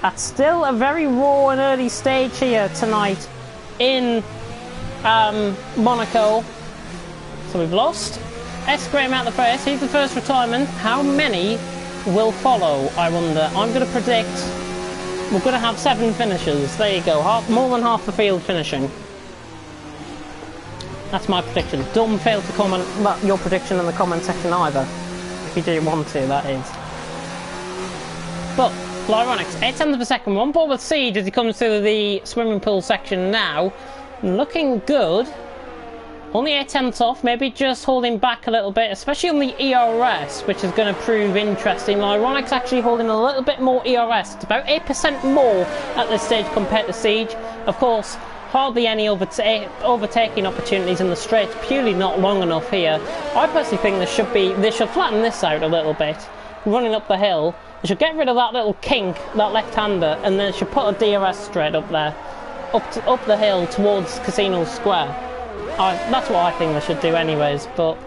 That's still a very raw and early stage here tonight in Monaco. So we've lost S. Graham out of the race. He's the first retirement. How many will follow, I wonder? I'm going to predict we're going to have 7 finishers. There you go. More than half the field finishing. That's my prediction. Don't fail to comment your prediction in the comment section either. If you do want to, that is. But Lyronix, 8/10 of a second. One ball with Siege as he comes through the swimming pool section now. Looking good. Only 8/10 off, maybe just holding back a little bit, especially on the ERS, which is going to prove interesting. Lyronix actually holding a little bit more ERS. It's about 8% more at this stage compared to Siege. Of course, hardly any overtaking opportunities in the straight, purely not long enough here. I personally think they should flatten this out a little bit. Running up the hill, they should get rid of that little kink, that left-hander, and then they should put a DRS straight up there, up the hill towards Casino Square. That's what I think they should do anyways, but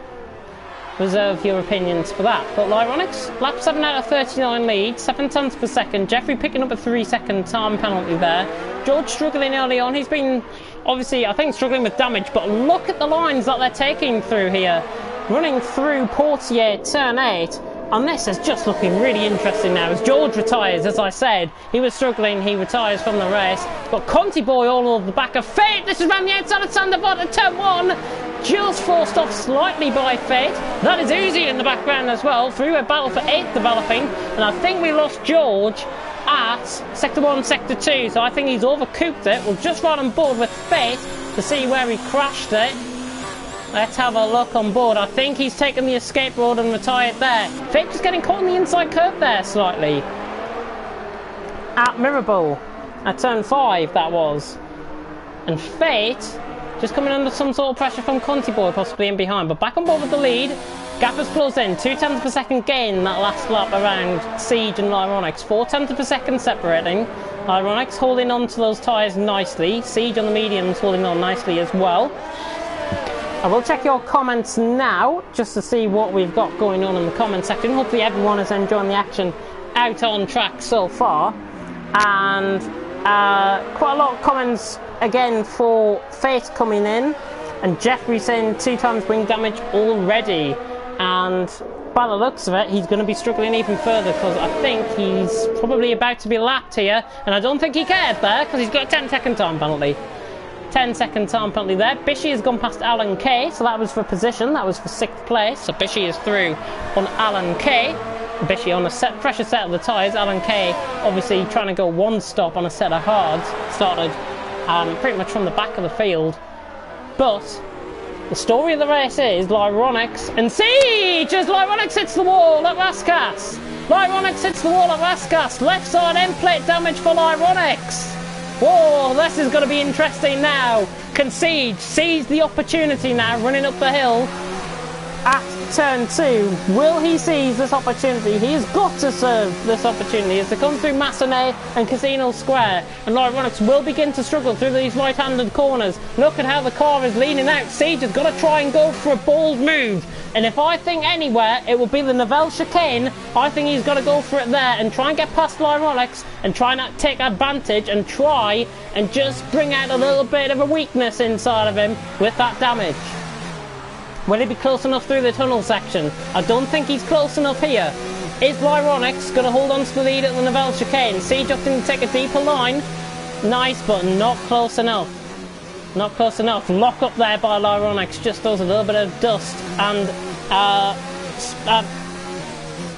reserve your opinions for that. But Lyronix, lap 7 out of 39 lead, 7/10 per second. Jeffrey picking up a 3-second time penalty there. George struggling early on. He's been, obviously, I think struggling with damage, but look at the lines that they're taking through here. Running through Portier, turn 8. And this is just looking really interesting now as George retires. As I said, he was struggling, he retires from the race. Got Conti Boy all over the back of Fate. This is around the outside of Sandoval at turn 1. Just forced off slightly by Fate. That is Uzi in the background as well. Through a battle for 8th developing. And I think we lost George at Sector 1, Sector 2. So I think he's overcooked it. We'll just ride on board with Fate to see where he crashed it. Let's have a look on board. I think he's taken the escape road and retired there. Fate just getting caught in the inside curve there slightly. At Mirabel. At turn 5, that was. And Fate just coming under some sort of pressure from Conti Boy, possibly in behind. But back on board with the lead. Gap has closed in. 2/10 per second gain that last lap around Siege and Lyronix. 4/10 per second separating. Lyronix holding on to those tyres nicely. Siege on the mediums holding on nicely as well. I will check your comments now, just to see what we've got going on in the comment section. Hopefully everyone is enjoying the action out on track so far. And quite a lot of comments again for Fate coming in. And Jeffrey saying 2 times wing damage already. And by the looks of it, he's going to be struggling even further, because I think he's probably about to be lapped here. And I don't think he cared there, because he's got a 10-second time penalty. 10-second time penalty there. Bishy has gone past Alan Kay, so that was for position, that was for 6th place. So Bishy is through on Alan Kay. Bishy on a fresher set of the tyres. Alan Kay obviously trying to go one stop on a set of hards. Started pretty much from the back of the field. But the story of the race is Lyronix and Siege as Lyronix hits the wall at Raskas. Lyronix hits the wall at Raskas. Left side end plate damage for Lyronix. Whoa, this is going to be interesting now. Can Siege seize the opportunity now, running up the hill? at turn 2. Will he seize this opportunity? He has got to serve this opportunity as they come through Massenet and Casino Square, and Lyronix will begin to struggle through these right-handed corners. Look at how the car is leaning out. Siege has got to try and go for a bold move, and if I think anywhere it will be the Nivelle chicane, I think he's got to go for it there and try and get past Lyronix and try and take advantage and try and just bring out a little bit of a weakness inside of him with that damage. Will he be close enough through the tunnel section? I don't think he's close enough here. Is Lyronix going to hold on to the lead at the Nivelle chicane? Siege opting to take a deeper line. Nice, but not close enough. Not close enough. Lock up there by Lyronix just does a little bit of dust and a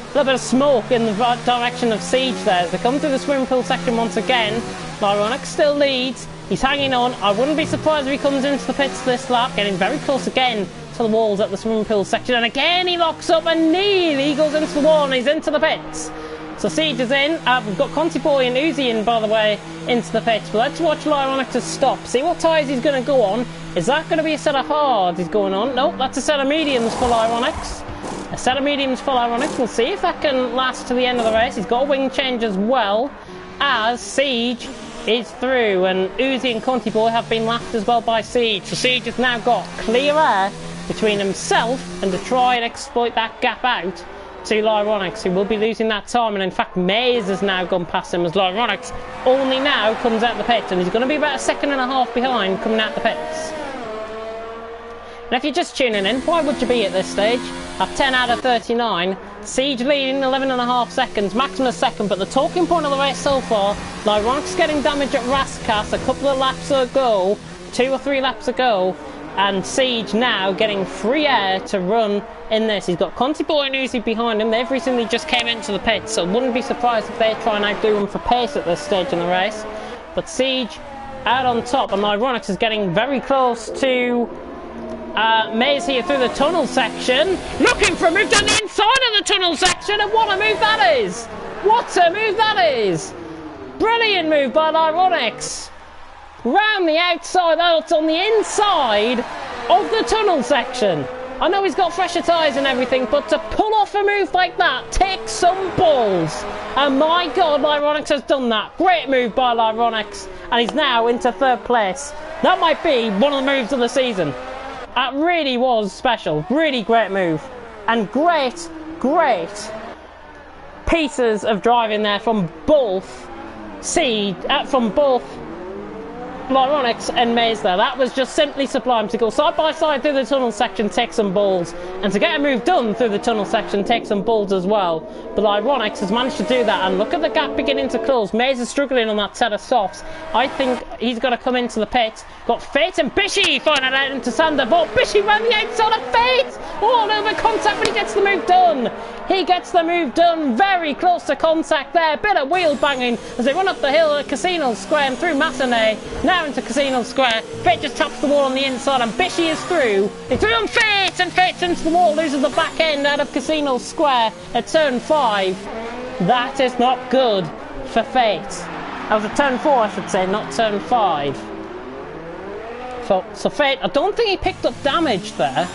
little bit of smoke in the right direction of Siege there. As they come through the swimming pool section once again, Lyronix still leads. He's hanging on. I wouldn't be surprised if he comes into the pits this lap, getting very close again to the walls at the swimming pool section, and again he locks up and nearly goes into the wall and he's into the pits. So Siege is in. We've got Conti Boy and Uzi in, by the way, into the pits. But let's watch Lyronix stop. See what tyres he's going to go on. Is that going to be a set of hards he's going on? Nope, that's a set of mediums for Lyronix. A set of mediums for Lyronix. We'll see if that can last to the end of the race. He's got a wing change as well, as Siege is through, and Uzi and Conti Boy have been lapped as well by Siege. So Siege has now got clear air between himself and to try and exploit that gap out to Lyronix, who will be losing that time. And in fact, Maze has now gone past him as Lyronix only now comes out the pits, and he's going to be about a second and a half behind coming out the pits. And if you're just tuning in, why would you be at this stage? At 10 out of 39, Siege leading 11.5 seconds, Maximus second, but the talking point of the race so far, Lyronix getting damage at Raskas a couple of laps ago, 2 or 3 laps ago, and Siege now getting free air to run in this. He's got Conti Boy and Uzi behind him. They've recently just came into the pits, so wouldn't be surprised if they try and outdo him for pace at this stage in the race. But Siege out on top, and Lyronix is getting very close to Maze here through the tunnel section, looking for a move down the inside of the tunnel section, and what a move that is! What a move that is! Brilliant move by Lyronix. Round the outside, out on the inside of the tunnel section. I know he's got fresher tyres and everything, but to pull off a move like that takes some balls. And my God, Lyronix has done that. Great move by Lyronix, and he's now into 3rd place. That might be one of the moves of the season. That really was special. Really great move. And great pieces of driving there from both Lyronix and Maze there. That was just simply sublime. To go side by side through the tunnel section takes some balls, and to get a move done through the tunnel section takes some balls as well. But Lyronix has managed to do that, and look at the gap beginning to close. Maze is struggling on that set of softs. I think he's got to come into the pit. Got Fate and Bishy finding out into Sander, but Bishy ran the outside of Fate. Oh, a little bit of contact, but he gets the move done. He gets the move done, very close to contact there. Bit of wheel banging as they run up the hill at Casino Square and through Massenet. Now into Casino Square. Fate just taps the wall on the inside, and Bishy is through. He's through on Fate, and Fate's into the wall, loses the back end out of Casino Square at turn 5. That is not good for Fate. That was at turn 4, I should say, not turn 5. So Fate, I don't think he picked up damage there.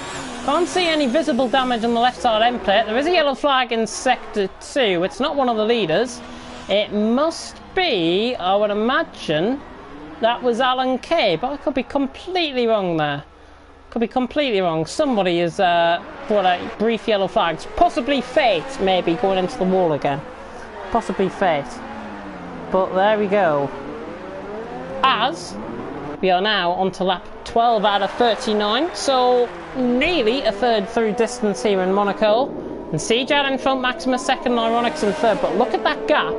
Can't see any visible damage on the left side end plate. There is a yellow flag in sector 2. It's not one of the leaders. It must be, I would imagine, that was Alan Kay, but I could be completely wrong there. Could be completely wrong. Somebody has brought out brief yellow flags. Possibly Fate, maybe, going into the wall again. Possibly Fate. But there we go. As we are now on to lap 12 out of 39, so nearly a third through distance here in Monaco. And Siege out in front, Maximus second, Lyronix in third. But look at that gap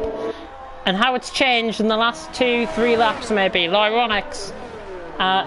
and how it's changed in the last 2-3 laps maybe. Lyronix,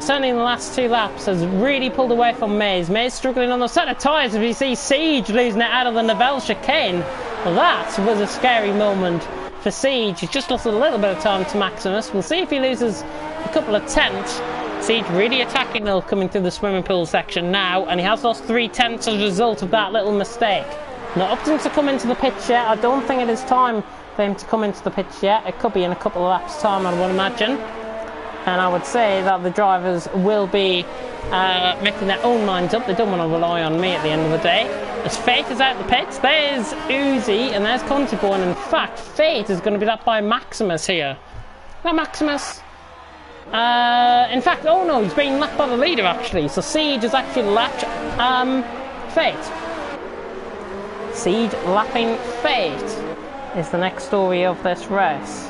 certainly in the last 2 laps, has really pulled away from Maze. Maze struggling on the set of tyres as we see Siege losing it out of the Nivelle chicane. Well, that was a scary moment for Siege. He's just lost a little bit of time to Maximus. We'll see if he loses a couple of tenths. Siege really attacking though, coming through the swimming pool section now, and he has lost 3 tenths as a result of that little mistake. Not up to him to come into the pitch yet. I don't think it is time for him to come into the pitch yet. It could be in a couple of laps time, I would imagine. And I would say that the drivers will be making their own minds up. They don't want to rely on me at the end of the day. As Fate is out the pits, there's Uzi and there's Contibo, and in fact Fate is going to be lapped by Maximus here. Not Maximus. In fact, oh no, he's being lapped by the leader actually. So Siege has actually lapped Fate. Siege lapping Fate is the next story of this race.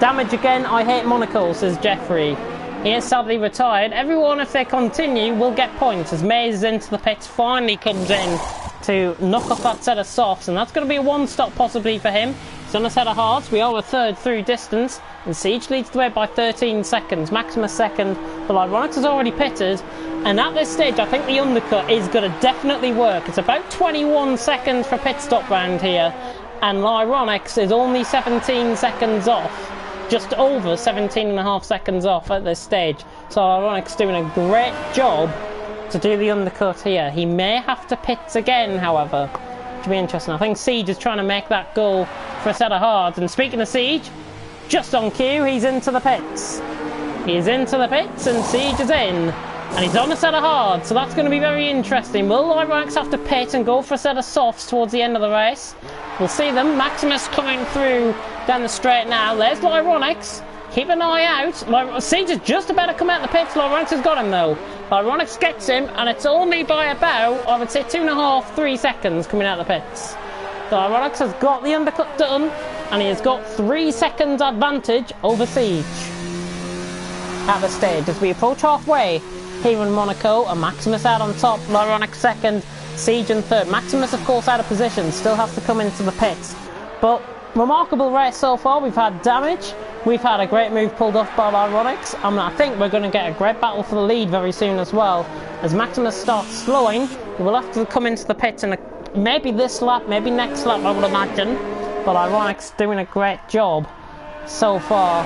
Damage again, I hate Monaco, says Jeffrey. He is sadly retired. Everyone, if they continue, will get points as Mays into the pits, finally comes in to knock off that set of softs, and that's going to be a one stop possibly for him. He's on a set of hards. We are a third through distance, and Siege leads the way by 13 seconds. Maximus second, but Ironics has already pitted, and at this stage I think the undercut is going to definitely work. It's about 21 seconds for pit stop round here, and Ironics is only 17 seconds off. Just over 17.5 seconds off at this stage. So Ironics doing a great job to do the undercut here. He may have to pit again, however, which will be interesting. I think Siege is trying to make that goal for a set of hards. And speaking of Siege, just on cue, he's into the pits. He's into the pits and Siege is in. And he's on a set of hards, so that's going to be very interesting. Will Ironics have to pit and go for a set of softs towards the end of the race? We'll see them. Maximus coming through down the straight now. There's Ironics. Keep an eye out. Siege is just about to come out the pits. Ironics has got him though. Ironics gets him, and it's only by about, I would say, 2.5, 3 seconds coming out the pits. So Ironics has got the undercut done, and he has got 3 seconds advantage over Siege at the stage as we approach halfway here in Monaco. And Maximus out on top, Ironics second, Siege in third. Maximus, of course, out of position, still has to come into the pits. But remarkable race so far. We've had damage, we've had a great move pulled off by Ironics, and I think we're going to get a great battle for the lead very soon as well. As Maximus starts slowing, he will have to come into the pits in maybe this lap, maybe next lap, I would imagine. But Ironics doing a great job so far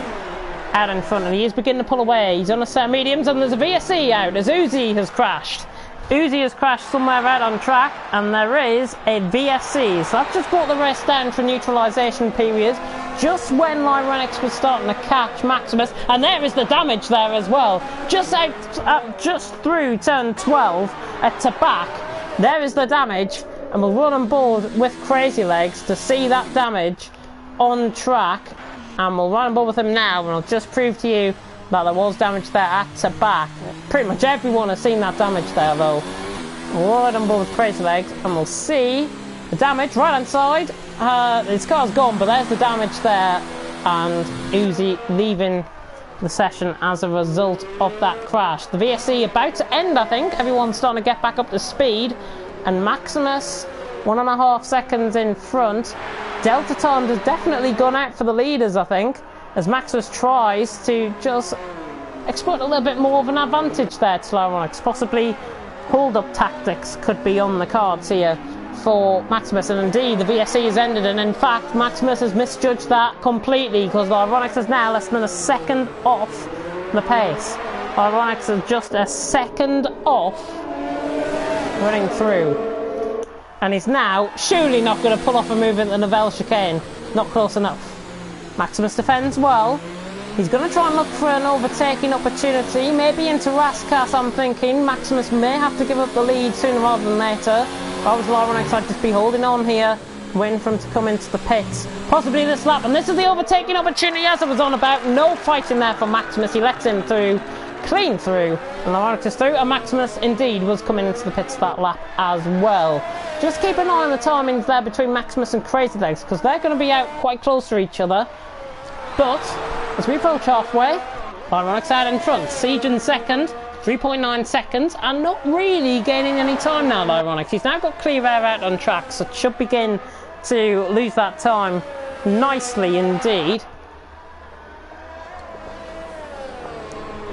out in front, and he is beginning to pull away. He's on a set of mediums, and there's a VSE out as Uzi has crashed. Uzi has crashed somewhere out on track, and there is a VSC, so that just brought the race down for neutralisation period, just when Ironics was starting to catch Maximus, and there is the damage there as well, just through turn 12 to back. There is the damage, and we'll run on board with Crazy Legs to see that damage on track, and we'll run on board with him now, and I'll just prove to you that there was damage there at to back. Pretty much everyone has seen that damage there though. Right on board with Crazy Legs, and we'll see the damage right hand side. His car's gone, but there's the damage there, and Uzi leaving the session as a result of that crash. The VSC about to end, I think. Everyone's starting to get back up to speed, and Maximus 1.5 seconds in front. Delta time has definitely gone out for the leaders, I think, as Maximus tries to just exploit a little bit more of an advantage there to Ironics. Possibly hold-up tactics could be on the cards here for Maximus, and indeed the VSC has ended, and in fact Maximus has misjudged that completely, because Ironics is now less than a second off the pace. Ironics is just a second off running through, and he's now surely not going to pull off a move in the Novelle chicane. Not close enough. Maximus defends well. He's going to try and look for an overtaking opportunity, maybe into Raskas. I'm thinking Maximus may have to give up the lead sooner rather than later. Obviously Ironics I'd just be holding on here, waiting for him to come into the pits, possibly this lap, and this is the overtaking opportunity as I was on about. No fighting there for Maximus. He lets him through, clean through, and Ironics is through, and Maximus indeed was coming into the pits that lap as well. Just keep an eye on the timings there between Maximus and Crazy Legs, because they're going to be out quite close to each other. But as we approach halfway, Ironics out in front, Siege in second, 3.9 seconds, and not really gaining any time now, Ironics. He's now got clear air out on track, so should begin to lose that time nicely indeed.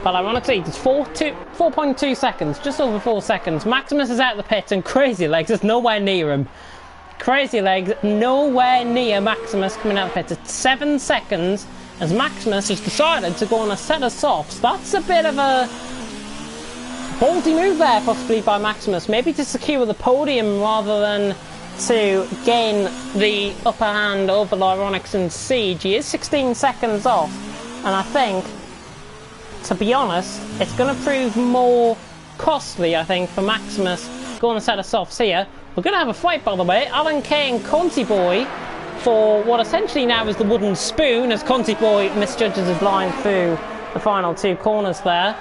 But ironically, it's 4.2 seconds, just over 4 seconds. Maximus is out the pit, and Crazy Legs is nowhere near him. Crazy Legs nowhere near Maximus coming out the pit. It's 7 seconds as Maximus has decided to go on a set of softs. That's a bit of a ballsy move there, possibly by Maximus. Maybe to secure the podium rather than to gain the upper hand over Ironics and Siege. He is 16 seconds off, and I think to be honest, it's going to prove more costly, I think, for Maximus going to set us off here. We're going to have a fight, by the way. Alan Kay and Conti Boy for what essentially now is the wooden spoon, as Conti Boy misjudges his line through the final 2 corners there.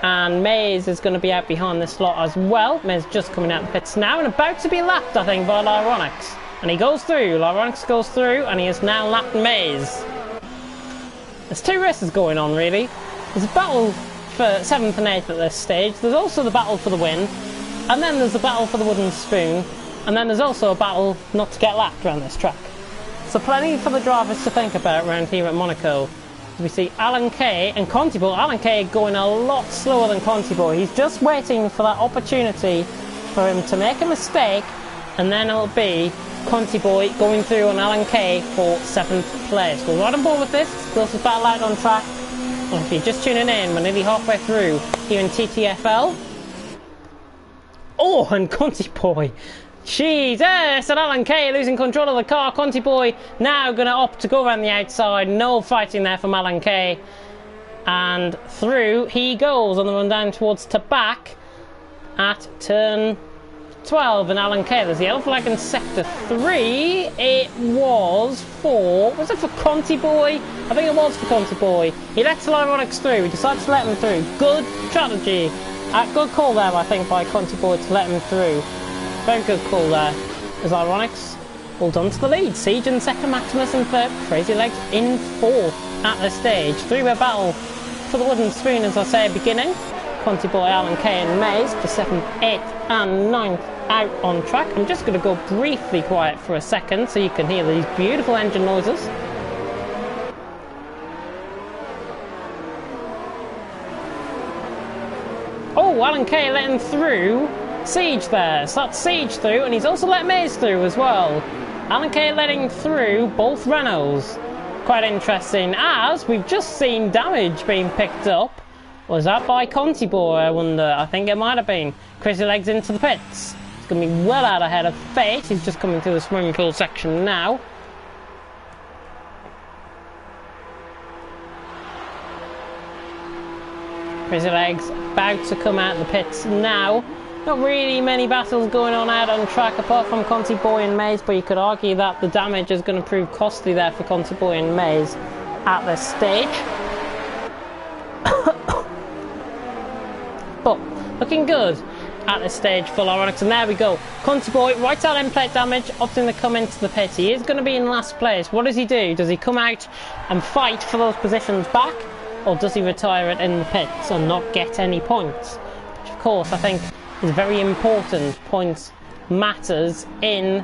And Maze is going to be out behind this lot as well. Maze just coming out the pits now and about to be lapped, I think, by Lyronix. And he goes through. Lyronix goes through, and he has now lapped Maze. There's 2 races going on, really. There's a battle for 7th and 8th at this stage. There's also the battle for the win. And then there's the battle for the wooden spoon. And then there's also a battle not to get lapped around this track. So plenty for the drivers to think about around here at Monaco. We see Alan Kay and Conti Boy. Alan Kay going a lot slower than Conti Boy. He's just waiting for that opportunity for him to make a mistake. And then it'll be Conti Boy going through on Alan Kay for 7th place. We're right on board with this. Closest battle out on track. And if you're just tuning in, we're nearly halfway through here in TTFL. Oh, and Conti Boy. Jesus! And Alan Kay losing control of the car. Conti Boy now going to opt to go around the outside. No fighting there from Alan Kay. And through he goes on the run down towards to back at turn 12. And Alan Kay, there's the yellow flag in sector 3. It was it for Conti Boy? I think it was for Conti Boy. He lets Lyronix through. He decides to let him through. Good strategy. Good call there, I think, by Conti Boy to let him through. Very good call there. As Lyronix hold on to the lead. Siege in 2nd, Maximus in 3rd, Crazy Legs in 4th at this stage. 3-way battle for the wooden spoon, as I say, beginning. Conti Boy, Alan Kay and Maze for 7th, 8th and 9th out on track. I'm just going to go briefly quiet for a second so you can hear these beautiful engine noises. Oh, Alan Kay letting through Siege there. So that's Siege through, and he's also let Maze through as well. Alan Kay letting through both Renaults. Quite interesting, as we've just seen damage being picked up. Was that by Conti Boy, I wonder? I think it might have been. Crazy Legs into the pits. It's going to be well out ahead of Fate. He's just coming through the swimming pool section now. Crazy Legs about to come out of the pits now. Not really many battles going on out on track apart from Conti Boy and Maze, but you could argue that the damage is going to prove costly there for Conti Boy and Maze at this stage. But looking good at this stage for Lyronix, and there we go. Conti Boy, right out end plate damage, opting to come into the pit. He is going to be in last place. What does he do? Does he come out and fight for those positions back, or does he retire it in the pits and not get any points? Which, of course, I think is very important. Points matters in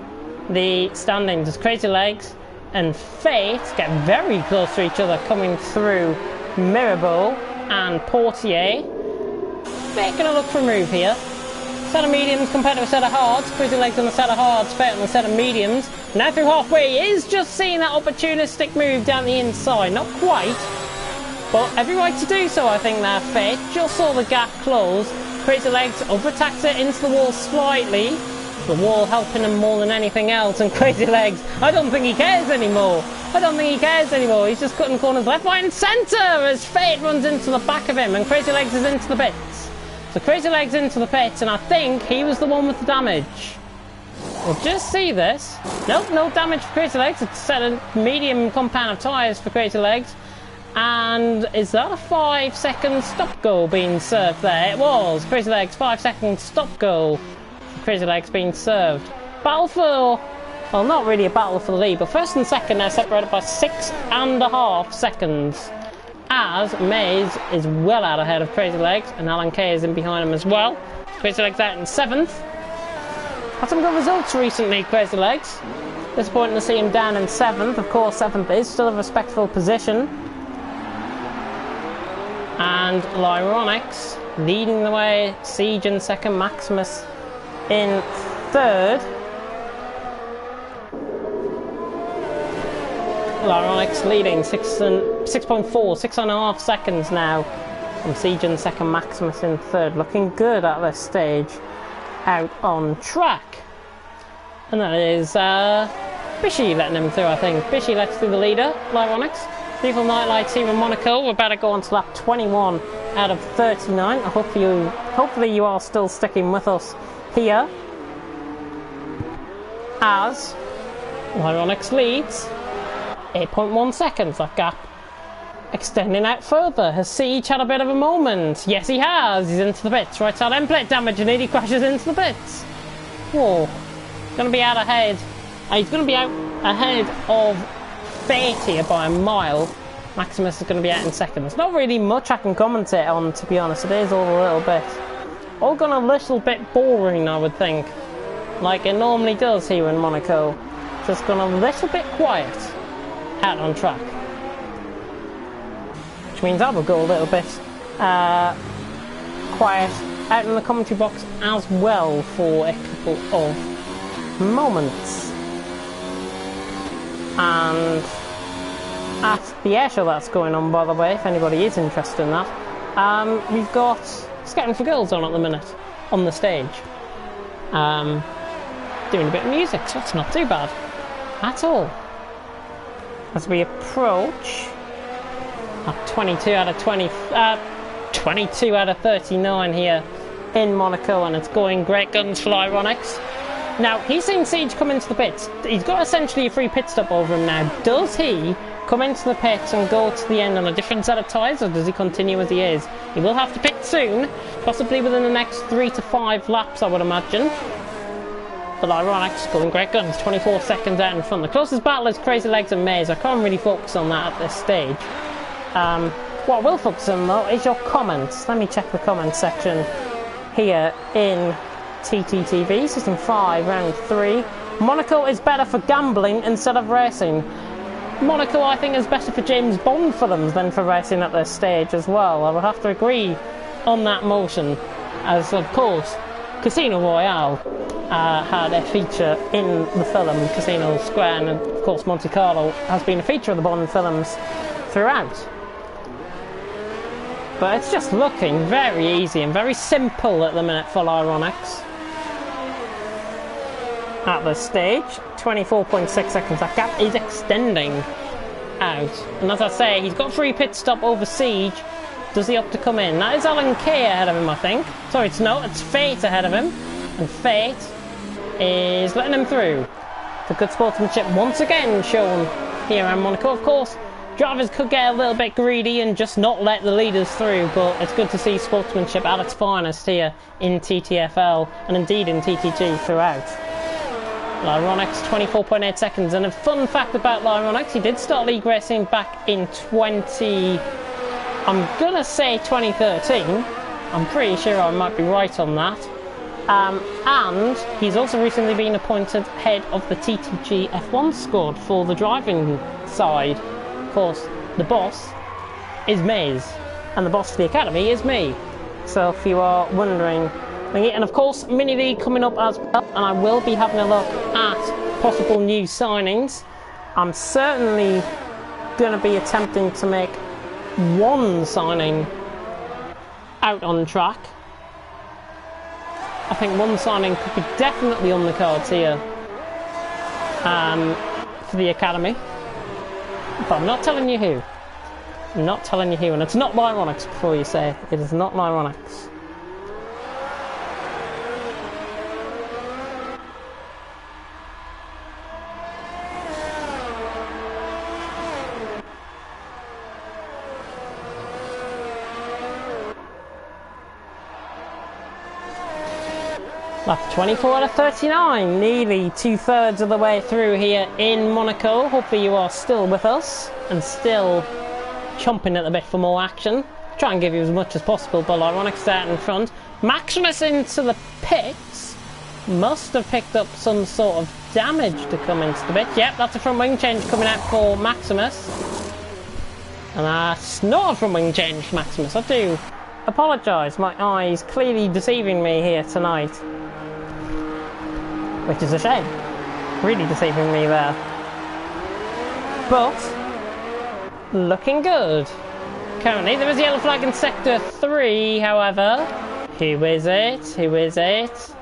the standings, as Crazy Legs and Fate get very close to each other coming through Mirabeau and Portier. Fate going to look for a move here. Set of mediums compared to a set of hards. Crazy Legs on a set of hards, Fate on a set of mediums. Now through halfway, he is just seeing that opportunistic move down the inside. Not quite, but every right to do so, I think, there. Fate just saw the gap close. Crazy Legs over-attacks it into the wall slightly. The wall helping him more than anything else. And Crazy Legs, I don't think he cares anymore. He's just cutting corners left, right and centre as Fate runs into the back of him. And Crazy Legs is into the pits. So Crazy Legs into the pits, and I think he was the one with the damage. We'll just see this. Nope, no damage for Crazy Legs. It's a set of medium compound of tyres for Crazy Legs. And is that a 5-second stop goal being served there? It was. Crazy Legs, 5-second stop goal. Crazy Legs being served. Battle for, well, not really a battle for the lead, but first and second now separated by 6.5 seconds. As Maze is well out ahead of Crazy Legs, and Alan Kay is in behind him as well. Crazy Legs out in 7th. Had some good results recently, Crazy Legs. Disappointing to see him down in 7th. Of course, 7th is still a respectable position. And Lyronix leading the way, Siege in 2nd, Maximus in 3rd. Lyronix leading 6.4, 6.5 seconds now from Siege in 2nd, Maximus in 3rd. Looking good at this stage out on track. And that is Bishy letting him through, I think. Bishy lets through the leader, Lyronix. Beautiful nightlights here in Monaco. We're about to go on to lap 21 out of 39. Hopefully you are still sticking with us here, as Lyronix leads 8.1 seconds. That gap extending out further. Has Siege had a bit of a moment? Yes, he has. He's into the pits. Right side end plate damage, and he crashes into the pits. Whoa. Going to be out ahead. He's going to be out ahead of Fate here by a mile. Maximus is going to be out in second. There's not really much I can commentate on, to be honest. It is all a little bit. All gone a little bit boring, I would think. Like it normally does here in Monaco. Just gone a little bit quiet out on track. Which means I will go a little bit quiet out in the commentary box as well for a couple of moments. And at the airshow that's going on, by the way, if anybody is interested in that, we've got Scouting for Girls on at the minute on the stage, doing a bit of music, so it's not too bad at all. As we approach 22 out of 22 out of 39 here in Monaco, and it's going great guns for Lyronix. Now, he's seen Siege come into the pits. He's got essentially a free pit stop over him now. Does he come into the pits and go to the end on a different set of tyres, or does he continue as he is? He will have to pit soon, possibly within the next 3 to 5 laps, I would imagine. But Lyronix going great guns, 24 seconds out in front. The closest battle is Crazy Legs and Maze. I can't really focus on that at this stage. What I will focus on, though, is your comments. Let me check the comments section here in TTTV, Season 5, Round 3. Monaco is better for gambling instead of racing. Monaco, I think, is better for James Bond films than for racing at this stage as well. I would have to agree on that motion, as, of course, Casino Royale had a feature in the film Casino Square, and, of course, Monte Carlo has been a feature of the Bond films throughout. But it's just looking very easy and very simple at the minute for Lyronix. At this stage, 24.6 seconds. That gap is extending out. And as I say, he's got free pit stop over Siege. Does he opt to come in? That is Alan Kay ahead of him, I think. Sorry, it's not. It's Fate ahead of him. And Fate is letting him through. The good sportsmanship once again shown here in Monaco. Of course, drivers could get a little bit greedy and just not let the leaders through, but it's good to see sportsmanship at its finest here in TTFL and indeed in TTG throughout. Lyronix 24.8 seconds, and a fun fact about Lyronix, he did start league racing back in 2013. I'm pretty sure I might be right on that. And he's also recently been appointed head of the TTG F1 squad for the driving side. Of course, the boss is Maze, and the boss of the academy is me. So if you are wondering, and of course, Mini League coming up as well, and I will be having a look at possible new signings. I'm certainly going to be attempting to make one signing out on track. I think one signing could be definitely on the cards here for the academy. But I'm not telling you who. I'm not telling you who, and it's not Lyronix before you say it is not Lyronix. Lap 24 out of 39, nearly 2/3 of the way through here in Monaco. Hopefully you are still with us and still chomping at the bit for more action. Try and give you as much as possible, but Lyronix out in front. Maximus into the pits. Must have picked up some sort of damage to come into the pit. Yep, that's a front wing change coming out for Maximus. And that's not a front wing change for Maximus. I do apologise, my eyes clearly deceiving me here tonight. Which is a shame. Really deceiving me there. But looking good. Currently, there is a yellow flag in Sector 3, however. Who is it? Who is it?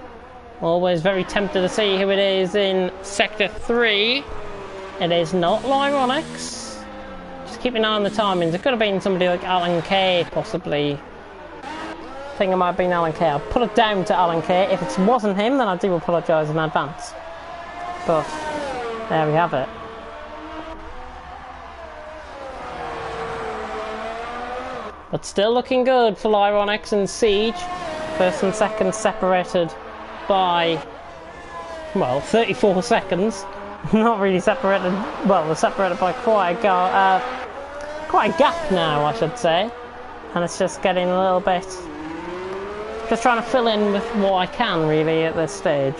Always very tempted to see who it is in Sector 3. It is not Lyronix. Just keep an eye on the timings. It could have been somebody like Alan Kay, possibly. I think it might have been Alan Kay. I'll put it down to Alan Kay. If it wasn't him, then I do apologise in advance. But there we have it. But still looking good for Lyronix and Siege. First and second separated by, well, 34 seconds. Not really separated, well, they're separated by quite a gap now, I should say. And it's just getting a little bit, just trying to fill in with what I can, really, at this stage.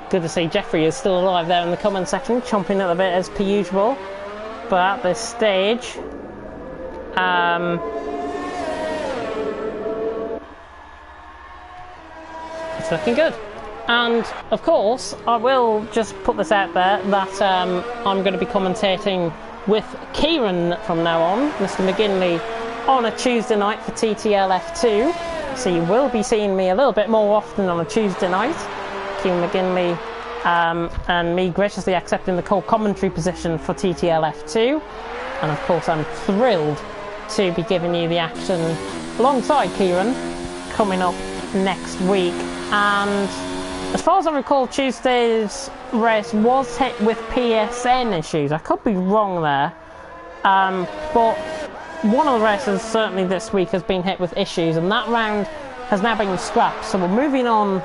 Good to see Jeffrey is still alive there in the comment section, chomping at the bit as per usual. But at this stage, it's looking good. And of course, I will just put this out there that I'm going to be commentating with Kieran from now on, Mr. McGinley, on a Tuesday night for TTL F2. So you will be seeing me a little bit more often on a Tuesday night. Kieran McGinley and me graciously accepting the co-commentary position for TTL F2. And of course, I'm thrilled to be giving you the action alongside Kieran coming up next week. And as far as I recall, Tuesday's race was hit with PSN issues. I could be wrong there, but one of the races certainly this week has been hit with issues, and that round has now been scrapped. So we're moving on.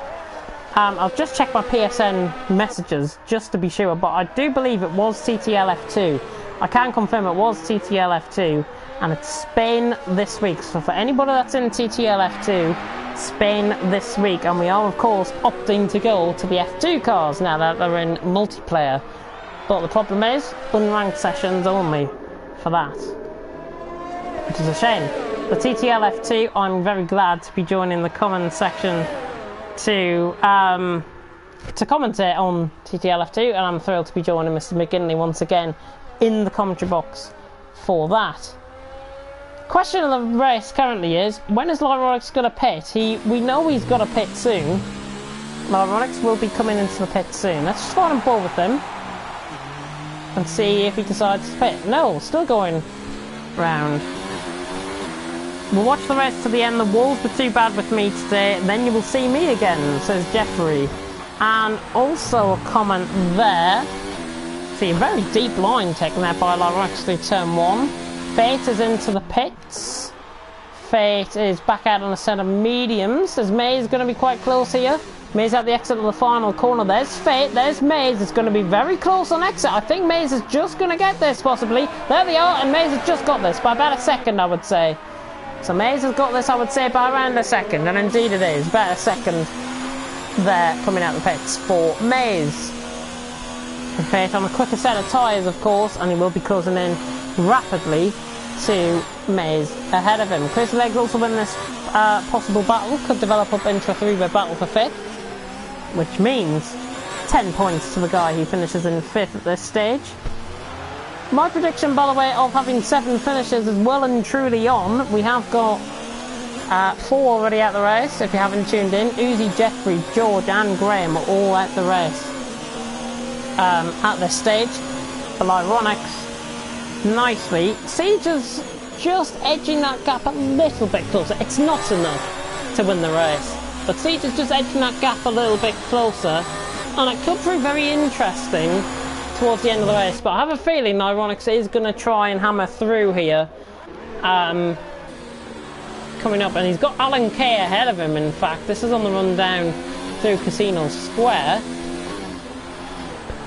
I'll just check my PSN messages just to be sure, but I do believe it was TTL F2. I can confirm it was TTL F2, and it's Spain this week. So for anybody that's in TTL F2, Spain this week, and we are of course opting to go to the F2 cars now that they're in multiplayer. But the problem is, unranked sessions only for that, which is a shame. The TTL F2, I'm very glad to be joining the comment section to commentate on TTL F2, and I'm thrilled to be joining Mr. McGinley once again in the commentary box for that. Question of the race currently is, when is Lyronix going to pit? We know he's got to pit soon. Lyronix will be coming into the pit soon. Let's just find a ball with him and see if he decides to pit. No, still going round. We'll watch the race to the end. The walls were too bad with me today. Then you will see me again, says Jeffrey. And also a comment there. See, a very deep line taken there by Lyronix through turn 1. Fate is into the pits. Fate is back out on a set of mediums. As Maze going to be quite close here. Maze at the exit of the final corner. There's Fate, there's Maze. It's going to be very close on exit. I think Maze is just going to get this, possibly. There they are, and Maze has just got this by about a second, I would say. So Maze has got this, I would say, by around a second. And indeed it is. About a second there coming out the pits for Maze. And Fate on a quicker set of tyres, of course, and he will be closing in rapidly to Maze ahead of him. Chris Leggs also win this possible battle, could develop up into a 3-way battle for 5th, which means 10 points to the guy who finishes in 5th at this stage. My prediction, by the way, of having 7 finishes is well and truly on. We have got 4 already out the race, if you haven't tuned in. Uzi, Jeffrey, George and Graham are all out the race at this stage. For Lyronix, nicely. Siege is just edging that gap a little bit closer. It's not enough to win the race, but Siege is just edging that gap a little bit closer, and it could prove very interesting towards the end of the race. But I have a feeling Lyronix is going to try and hammer through here coming up, and he's got Alan Kay ahead of him. In fact, this is on the run down through Casino Square.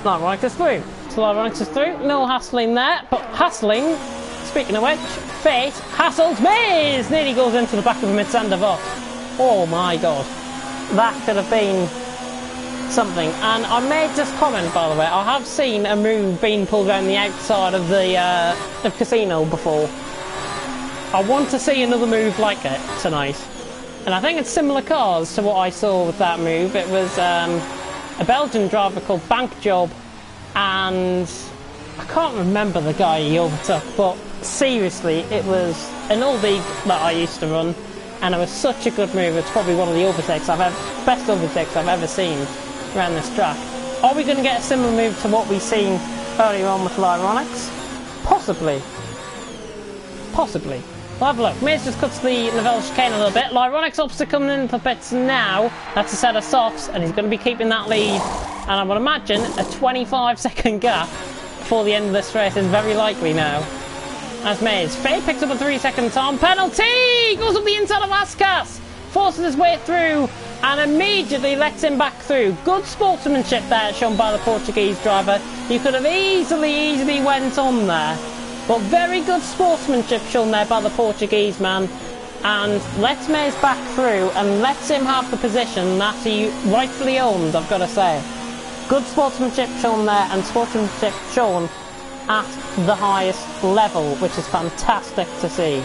Lyronix is through. So Lyronix is through, no hassling there, but hassling, speaking of which, Fate hassles Maze! Nearly goes into the back of him at Sandoval. Oh my god. That could have been something. And I may just comment, by the way, I have seen a move being pulled around the outside of the of Casino before. I want to see another move like it tonight. And I think it's similar cars to what I saw with that move. It was a Belgian driver called Bank Job, and I can't remember the guy he overtook, but seriously, it was an old league that I used to run, and it was such a good move. It's probably one of the overtakes best overtakes I've ever seen around this track. Are we going to get a similar move to what we've seen earlier on with Lyronix? Possibly. Possibly. We'll have a look. Maze just cuts the Novell chicane a little bit. Lyronix obviously coming in for bits now. That's a set of softs, and he's going to be keeping that lead. And I would imagine a 25-second gap before the end of this race is very likely now. As Maze. Fade picks up a 3-second time penalty! Goes up the inside of Ascas. Forces his way through and immediately lets him back through. Good sportsmanship there shown by the Portuguese driver. He could have easily went on there. But very good sportsmanship shown there by the Portuguese man. And lets Maze back through and lets him have the position that he rightfully owned, I've got to say. Good sportsmanship shown there, and sportsmanship shown at the highest level, which is fantastic to see.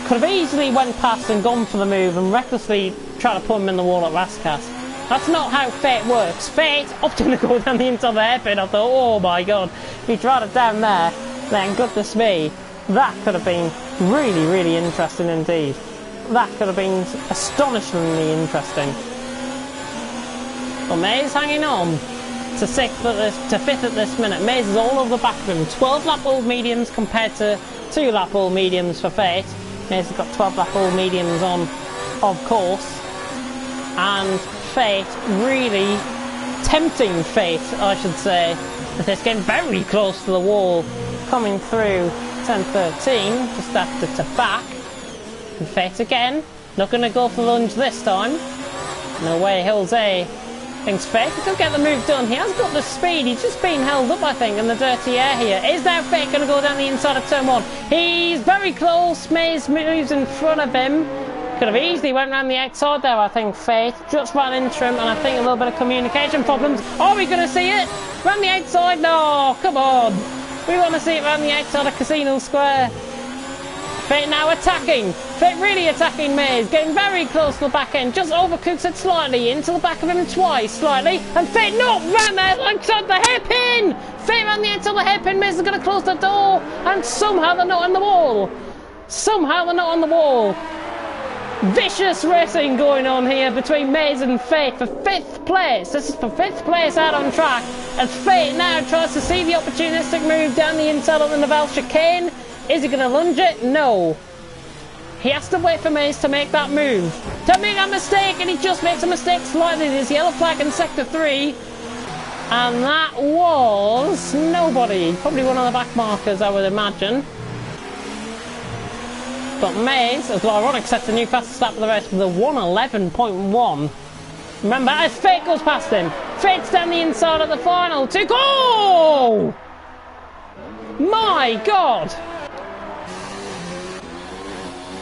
Could have easily went past and gone for the move and recklessly tried to put him in the wall at Raskas. That's not how Fate works. Fate opting to go down the inside of the hairpin. I thought, oh my god, if he tried it down there, then goodness me, that could have been really interesting indeed. That could have been astonishingly interesting. But Maze hanging on to 5th at this minute. Maze is all over the back of him. 12 lap old mediums compared to 2 lap old mediums for Fate. Maze has got 12 lap old mediums on, of course. And Fate really tempting Fate, I should say. It's getting very close to the wall, coming through 10-13, just after to back. And Fate again, not going to go for the lunge this time. No way, Jose thinks Fate could get the move done. He has got the speed, he's just been held up, I think, in the dirty air here. Is now Fate going to go down the inside of turn 1? He's very close. Maze moves in front of him. Could have easily went around the outside there, I think. Fate just ran into him, and I think a little bit of communication problems. Are we going to see it? Round the outside? No, come on. We want to see it round the outside of Casino Square. Fate now attacking. Fate really attacking Maze. Getting very close to the back end. Just overcooks it slightly. Into the back of him twice, slightly. And Fate not round there outside the hairpin. Fate round the outside of the hairpin. Maze is going to close the door. And somehow they're not on the wall. Somehow they're not on the wall. Vicious racing going on here between Maze and Fate for 5th place. This is for 5th place out on track as Fate now tries to see the opportunistic move down the inside of the Novell chicane. Is he going to lunge it? No. He has to wait for Maze to make that move. To make a mistake, and he just makes a mistake slightly. There's yellow flag in sector 3. And that was nobody. Probably one of the back markers, I would imagine. But Maze, as Lyronix sets a new fastest lap of the race with a 1:11.1. Remember, as Fate goes past him, Fate's down the inside of the final to go! My God!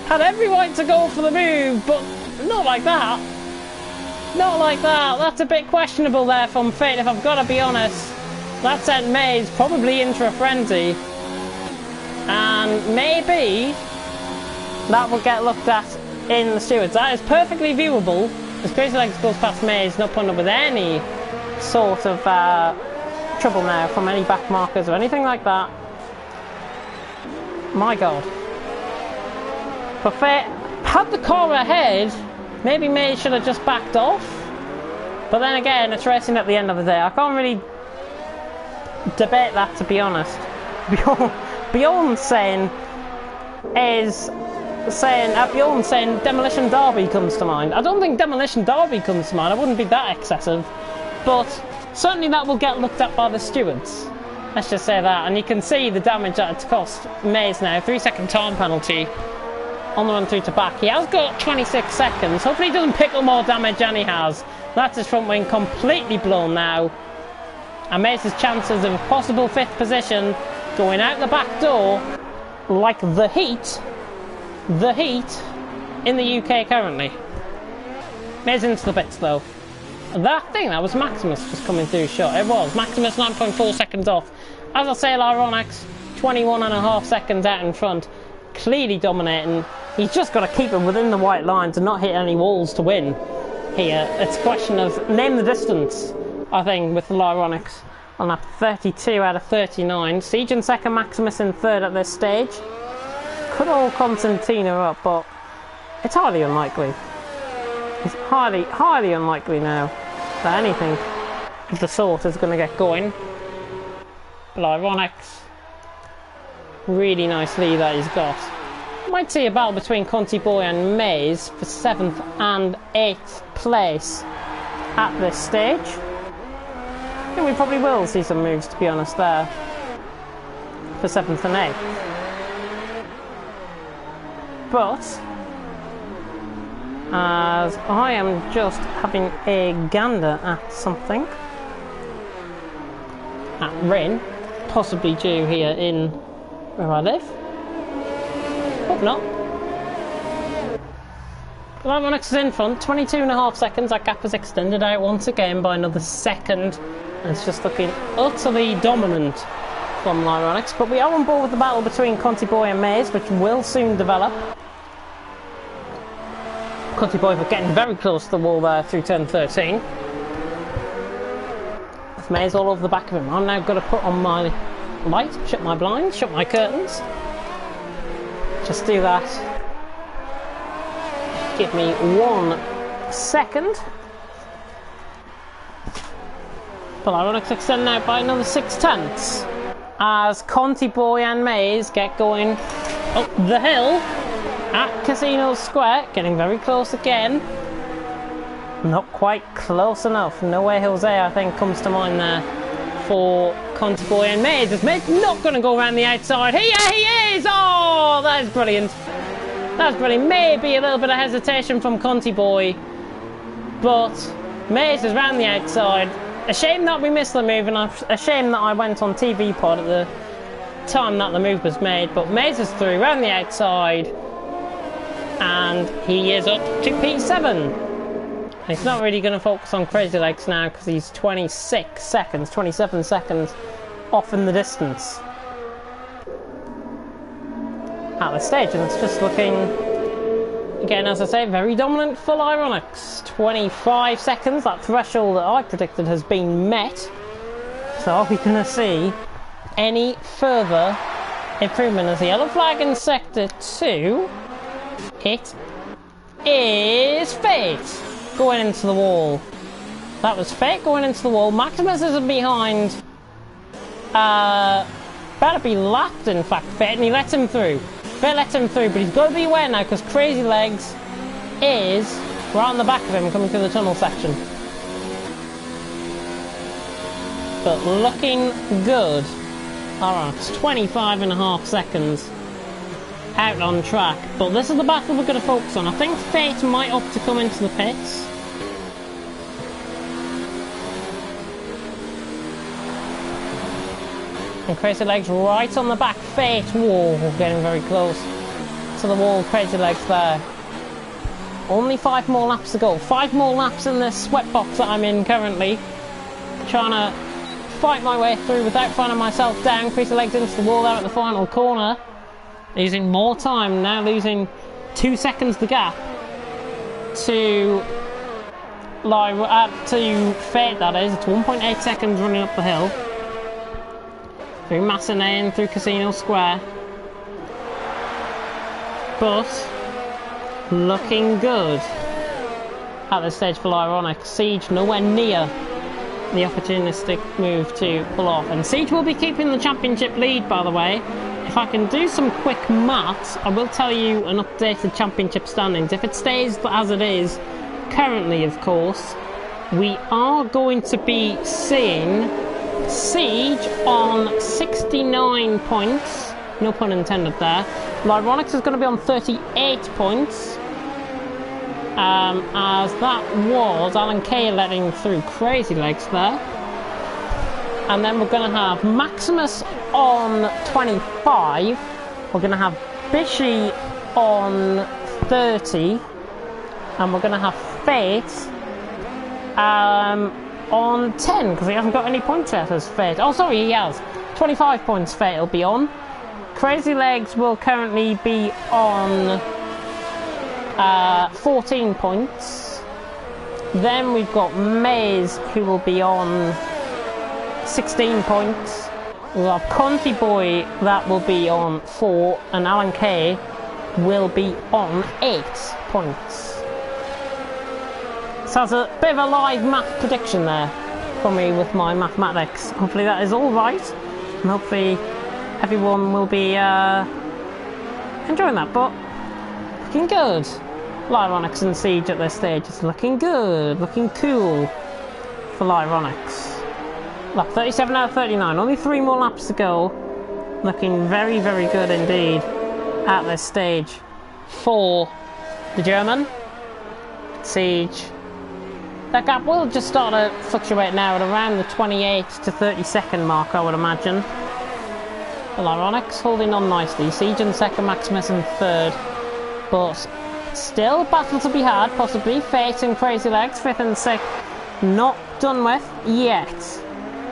Had every right to go for the move, but not like that. Not like that. That's a bit questionable there from Fate, if I've got to be honest. That sent Maze probably into a frenzy. And maybe that will get looked at in the stewards. That is perfectly viewable. As Crazy Legs goes past Maze, not putting up with any sort of trouble now from any back markers or anything like that. My God. But Fate had the car ahead. Maybe Maze should have just backed off. But then again, it's racing at the end of the day. I can't really debate that, to be honest. Beyond saying Demolition Derby comes to mind. I don't think Demolition Derby comes to mind. I wouldn't be that excessive. But certainly that will get looked at by the stewards. Let's just say that. And you can see the damage that it's cost Maze now. 3-second time penalty on the run through to back. He has got 26 seconds. Hopefully he doesn't pick up more damage than he has. That's his front wing completely blown now. And Maze's chances of a possible 5th position going out the back door like the heat in the UK currently. Maze into the pits though. That was Maximus just coming through short. It was. Maximus 9.4 seconds off. As I say, Lyronix 21.5 seconds out in front. Clearly dominating. He's just got to keep him within the white lines and not hit any walls to win here. It's a question of name the distance, I think, with Lyronix on lap 32 out of 39. Siege in second, Maximus in third at this stage. Could all Constantina up, but it's highly unlikely. It's highly unlikely now that anything of the sort is going to get going. But Ironics, really nice lead that he's got. Might see a battle between Conti Boy and Maze for 7th and 8th place at this stage. I think we probably will see some moves, to be honest, there for 7th and 8th. But as I am just having a gander at something at Rin, possibly due here in where I live. Hope not. Ironics is in front, 22.5 seconds. That gap is extended out once again by another second. And it's just looking utterly dominant from Ironics. But we are on board with the battle between Conti Boy and Maze, which will soon develop. Conti Boy were getting very close to the wall there through turn 13. With Maze all over the back of him. I'm now going to put on my light, shut my blinds, shut my curtains. Just do that. Give me 1 second. But Ironics extend out by another 6/10 as Conti Boy and Maze get going up the hill at Casino Square, getting very close again. Not quite close enough. Nowhere Jose, I think, comes to mind there for Conti Boy and Maze. Is Maze not going to go around the outside? Here he is! Oh, that is brilliant. That's brilliant. Maybe a little bit of hesitation from Conti Boy, but Maze is round the outside. A shame that we missed the move, and a shame that I went on TV pod at the time that the move was made, but Maze is through round the outside, and he is up to P7. He's not really going to focus on Crazy Legs now because he's 27 seconds off in the distance at the stage, and it's just looking, again, as I say, very dominant for Ironics. 25 seconds, that threshold that I predicted has been met. So are we going to see any further improvement? As the yellow flag in Sector 2, it is Fate going into the wall. That was Fate going into the wall. Maximus isn't behind. Better be lapped, in fact, Fate, and he lets him through. Fate lets him through, but he's got to be aware now because Crazy Legs is right on the back of him coming through the tunnel section. But looking good. Alright, it's 25.5 seconds out on track. But this is the battle we're going to focus on. I think Fate might opt to come into the pits. And Crazy Legs right on the back. Fate, whoa, getting very close to the wall. Crazy Legs there. Only 5 more laps to go. 5 more laps in this sweatbox that I'm in currently. Trying to fight my way through without finding myself down. Crazy Legs into the wall there at the final corner. Losing more time, now losing 2 seconds the gap to Fate, that is. It's 1.8 seconds running up the hill. Through Massenet and through Casino Square. But looking good at this stage for Ironic. Siege nowhere near the opportunistic move to pull off. And Siege will be keeping the championship lead, by the way. If I can do some quick maths, I will tell you an updated championship standings. If it stays as it is currently, of course, we are going to be seeing Siege on 69 points. No pun intended there. Ironics is going to be on 38 points. As that was Alan Kay letting through Crazy Legs there. And then we're going to have Maximus on 25. We're going to have Bishy on 30. And we're going to have Fate on 10, because he hasn't got any points yet as Fate. Oh, sorry, he has. 25 points Fate will be on. Crazy Legs will currently be on 14 points. Then we've got Maze, who will be on 16 points. We'll have Conti Boy, that will be on 4, and Alan Kay will be on 8 points. So that's a bit of a live math prediction there. for me with my mathematics. Hopefully that is all right, and hopefully everyone will be enjoying that. But looking good. Lyronix and Siege at this stage is looking good, looking cool for Lyronix. Lap 37 out of 39, only 3 more laps to go. Looking very, very good indeed at this stage for the German. Siege. That gap will just start to fluctuate now at around the 28 to 30 second mark, I would imagine. Lyronix holding on nicely. Siege in second, Maximus in third. But still battle to be had, possibly. Fate and Crazy Legs, 5th and 6th. Not done with yet.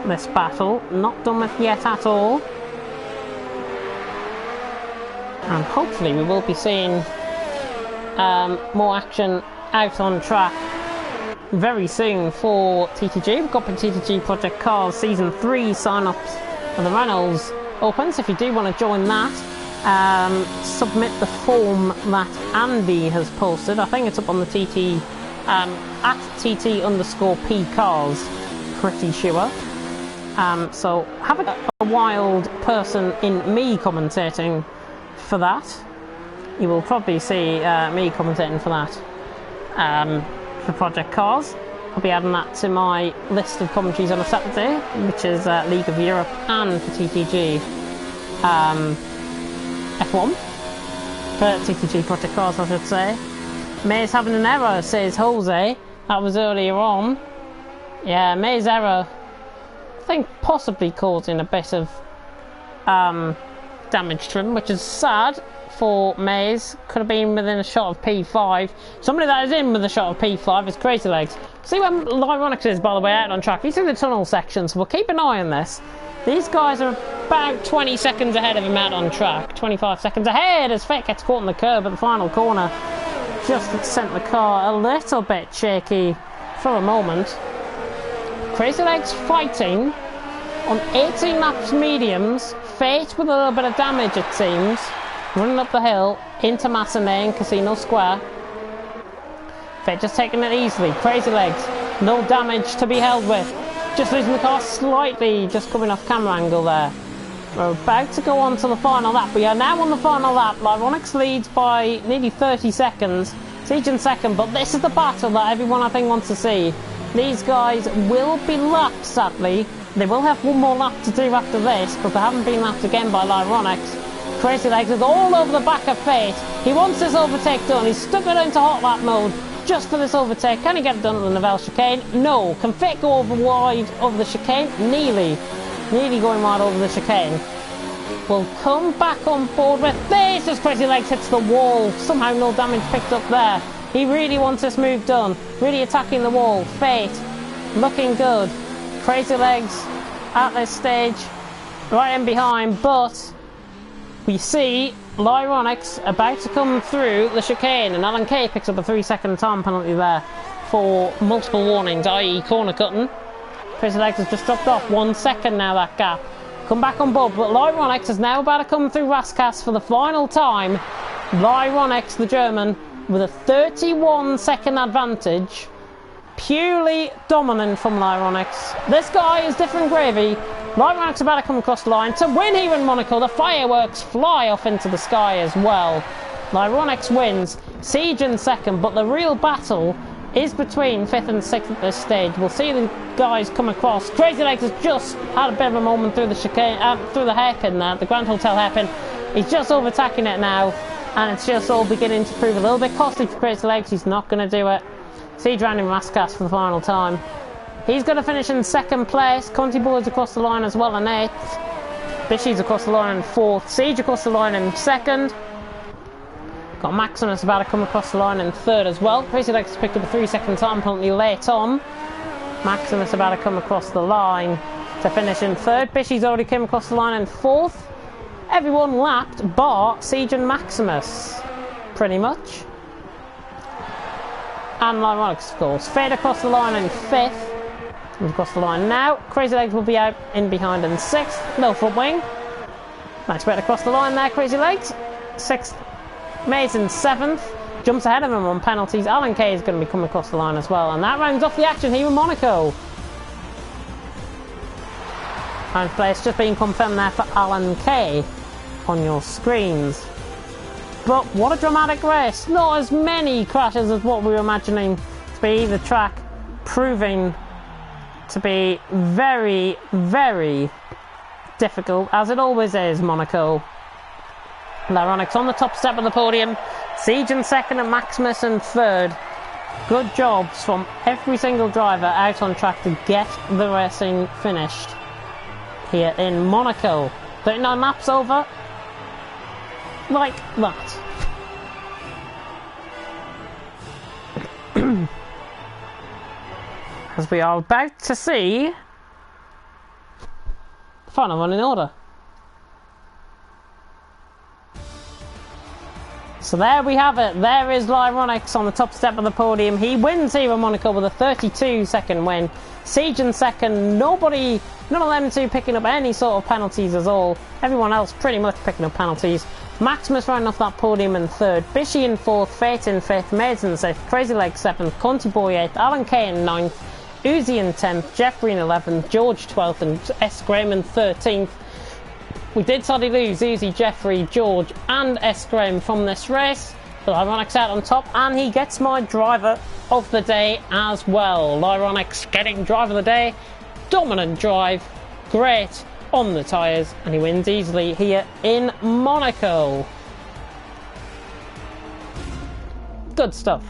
This battle, not done with yet at all. And hopefully we will be seeing more action out on track very soon for TTG. We've got the TTG Project Cars Season 3 sign-ups for the Reynolds Opens. If you do want to join that, submit the form that Andy has posted. I think it's up on the TT at TT_P Cars, pretty sure. So have a wild person in me commentating for that. You will probably see me commentating for that for Project Cars. I'll be adding that to my list of commentaries on a Saturday, which is League of Europe and for TTG F1. For TTG Project Cars, I should say. May's having an error, says Jose. That was earlier on. Yeah, May's error, I think, possibly causing a bit of damage to him, which is sad for Maze. Could have been within a shot of P5. Somebody that is in with a shot of P5 is Crazy Legs. See where Lyronix is, by the way, out on track. He's in the tunnel section, so we'll keep an eye on this. These guys are about 20 seconds ahead of him out on track. 25 seconds ahead as Fate gets caught in the curb at the final corner. Just sent the car a little bit shaky for a moment. Crazy Legs fighting on 18 laps mediums. Fate with a little bit of damage, it seems. Running up the hill into Massenet in Casino Square. Fate just taking it easily. Crazy Legs, no damage to be held with. Just losing the car slightly, just coming off camera angle there. We're about to go on to the final lap. We are now on the final lap. Lyronix leads by nearly 30 seconds. Siege in second, but this is the battle that everyone I think wants to see. These guys will be lapped, sadly. They will have one more lap to do after this, but they haven't been lapped again by Lyronix. Crazy Legs is all over the back of Fate. He wants this overtake done. He's stuck it into hot lap mode just for this overtake. Can he get it done at the Nivelle chicane? No. Can Fate go over wide over the chicane? Nearly going wide over the chicane. Will come back on board with this as Crazy Legs hits the wall. Somehow no damage picked up there. He really wants this move done. Really attacking the wall. Fate looking good. Crazy Legs at this stage right in behind, but we see Lyronix about to come through the chicane, and Alan Kay picks up a 3-second time penalty there for multiple warnings, i.e. corner cutting. Crazy Legs has just dropped off 1 second now, that gap. Come back on board, but Lyronix is now about to come through Raskas for the final time. Lyronix, the German, with a 31-second advantage. Purely dominant from Lyronix. This guy is different gravy. Lyronix about to come across the line to win here in Monaco. The fireworks fly off into the sky as well. Lyronix wins. Siege in second, but the real battle is between 5th and 6th at this stage. We'll see the guys come across. Crazy Legs has just had a bit of a moment through the chicane, through the hairpin there, the Grand Hotel hairpin. He's just overtaking it now, and it's just all beginning to prove a little bit costly for Crazy Legs. He's not going to do it. Siege round in Raskas for the final time. He's going to finish in second place. Conti Boys across the line as well in 8th. Bishy's across the line in 4th. Siege across the line in 2nd. Got Maximus about to come across the line in 3rd as well. Crazy Legs picked up a 3-second time penalty late on. Maximus about to come across the line to finish in 3rd. Bishy's already came across the line in 4th. Everyone lapped bar Siege and Maximus, pretty much. And Lyronix, of course. Fade across the line in 5th. We've crossed the line now. Crazy Legs will be out in behind in 6th. No front wing. Nice way to cross the line there, Crazy Legs. 6th. Mays in 7th. Jumps ahead of him on penalties. Alan Kay is going to be coming across the line as well. And that rounds off the action here in Monaco. Time place just being confirmed there for Alan Kay on your screens. But what a dramatic race. Not as many crashes as what we were imagining to be. The track proving to be very, very difficult, as it always is, Monaco. Lyronix on the top step of the podium. Siege in second and Maximus in third. Good jobs from every single driver out on track to get the racing finished here in Monaco. 39 laps over. Like that. As we are about to see the final run in order. So there we have it. There is Lyronix on the top step of the podium. He wins here in Monaco with a 32-second win. Siege in second. None of them two picking up any sort of penalties at all. Everyone else pretty much picking up penalties. Maximus rounding off that podium in third. Bishy in fourth. Fate in fifth. Maids in sixth. Crazy Leg seventh. Conti Boy eighth. Alan Kay in ninth. Uzi in 10th. Jeffrey in 11th. George 12th. And S. Graham in 13th. We did sadly lose Uzi, Jeffrey, George and S. Graham from this race. But Lyronix out on top, and he gets my driver of the day as well. Lyronix getting driver of the day. Dominant drive. Great on the tyres. And he wins easily here in Monaco. Good stuff.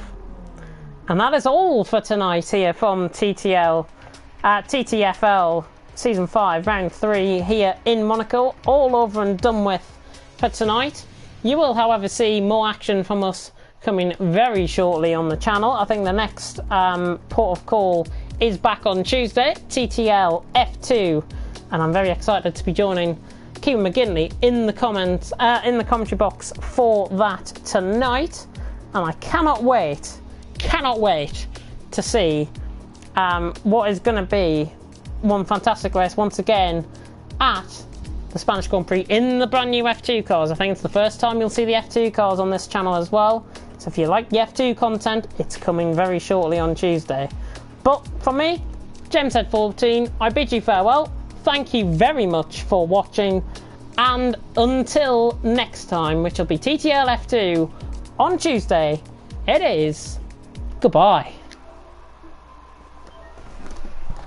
And that is all for tonight here from TTFL Season 5, Round 3 here in Monaco. All over and done with for tonight. You will, however, see more action from us coming very shortly on the channel. I think the next port of call is back on Tuesday, TTL F2. And I'm very excited to be joining Kieran McGinley in the commentary box for that tonight. And I cannot wait to see what is going to be one fantastic race once again at the Spanish Grand Prix in the brand new F2 cars. I think it's the first time you'll see the F2 cars on this channel as well. So if you like the F2 content, it's coming very shortly on Tuesday. But from me, JamesHead14, I bid you farewell. Thank you very much for watching. And until next time, which will be TTL F2 on Tuesday, it is goodbye.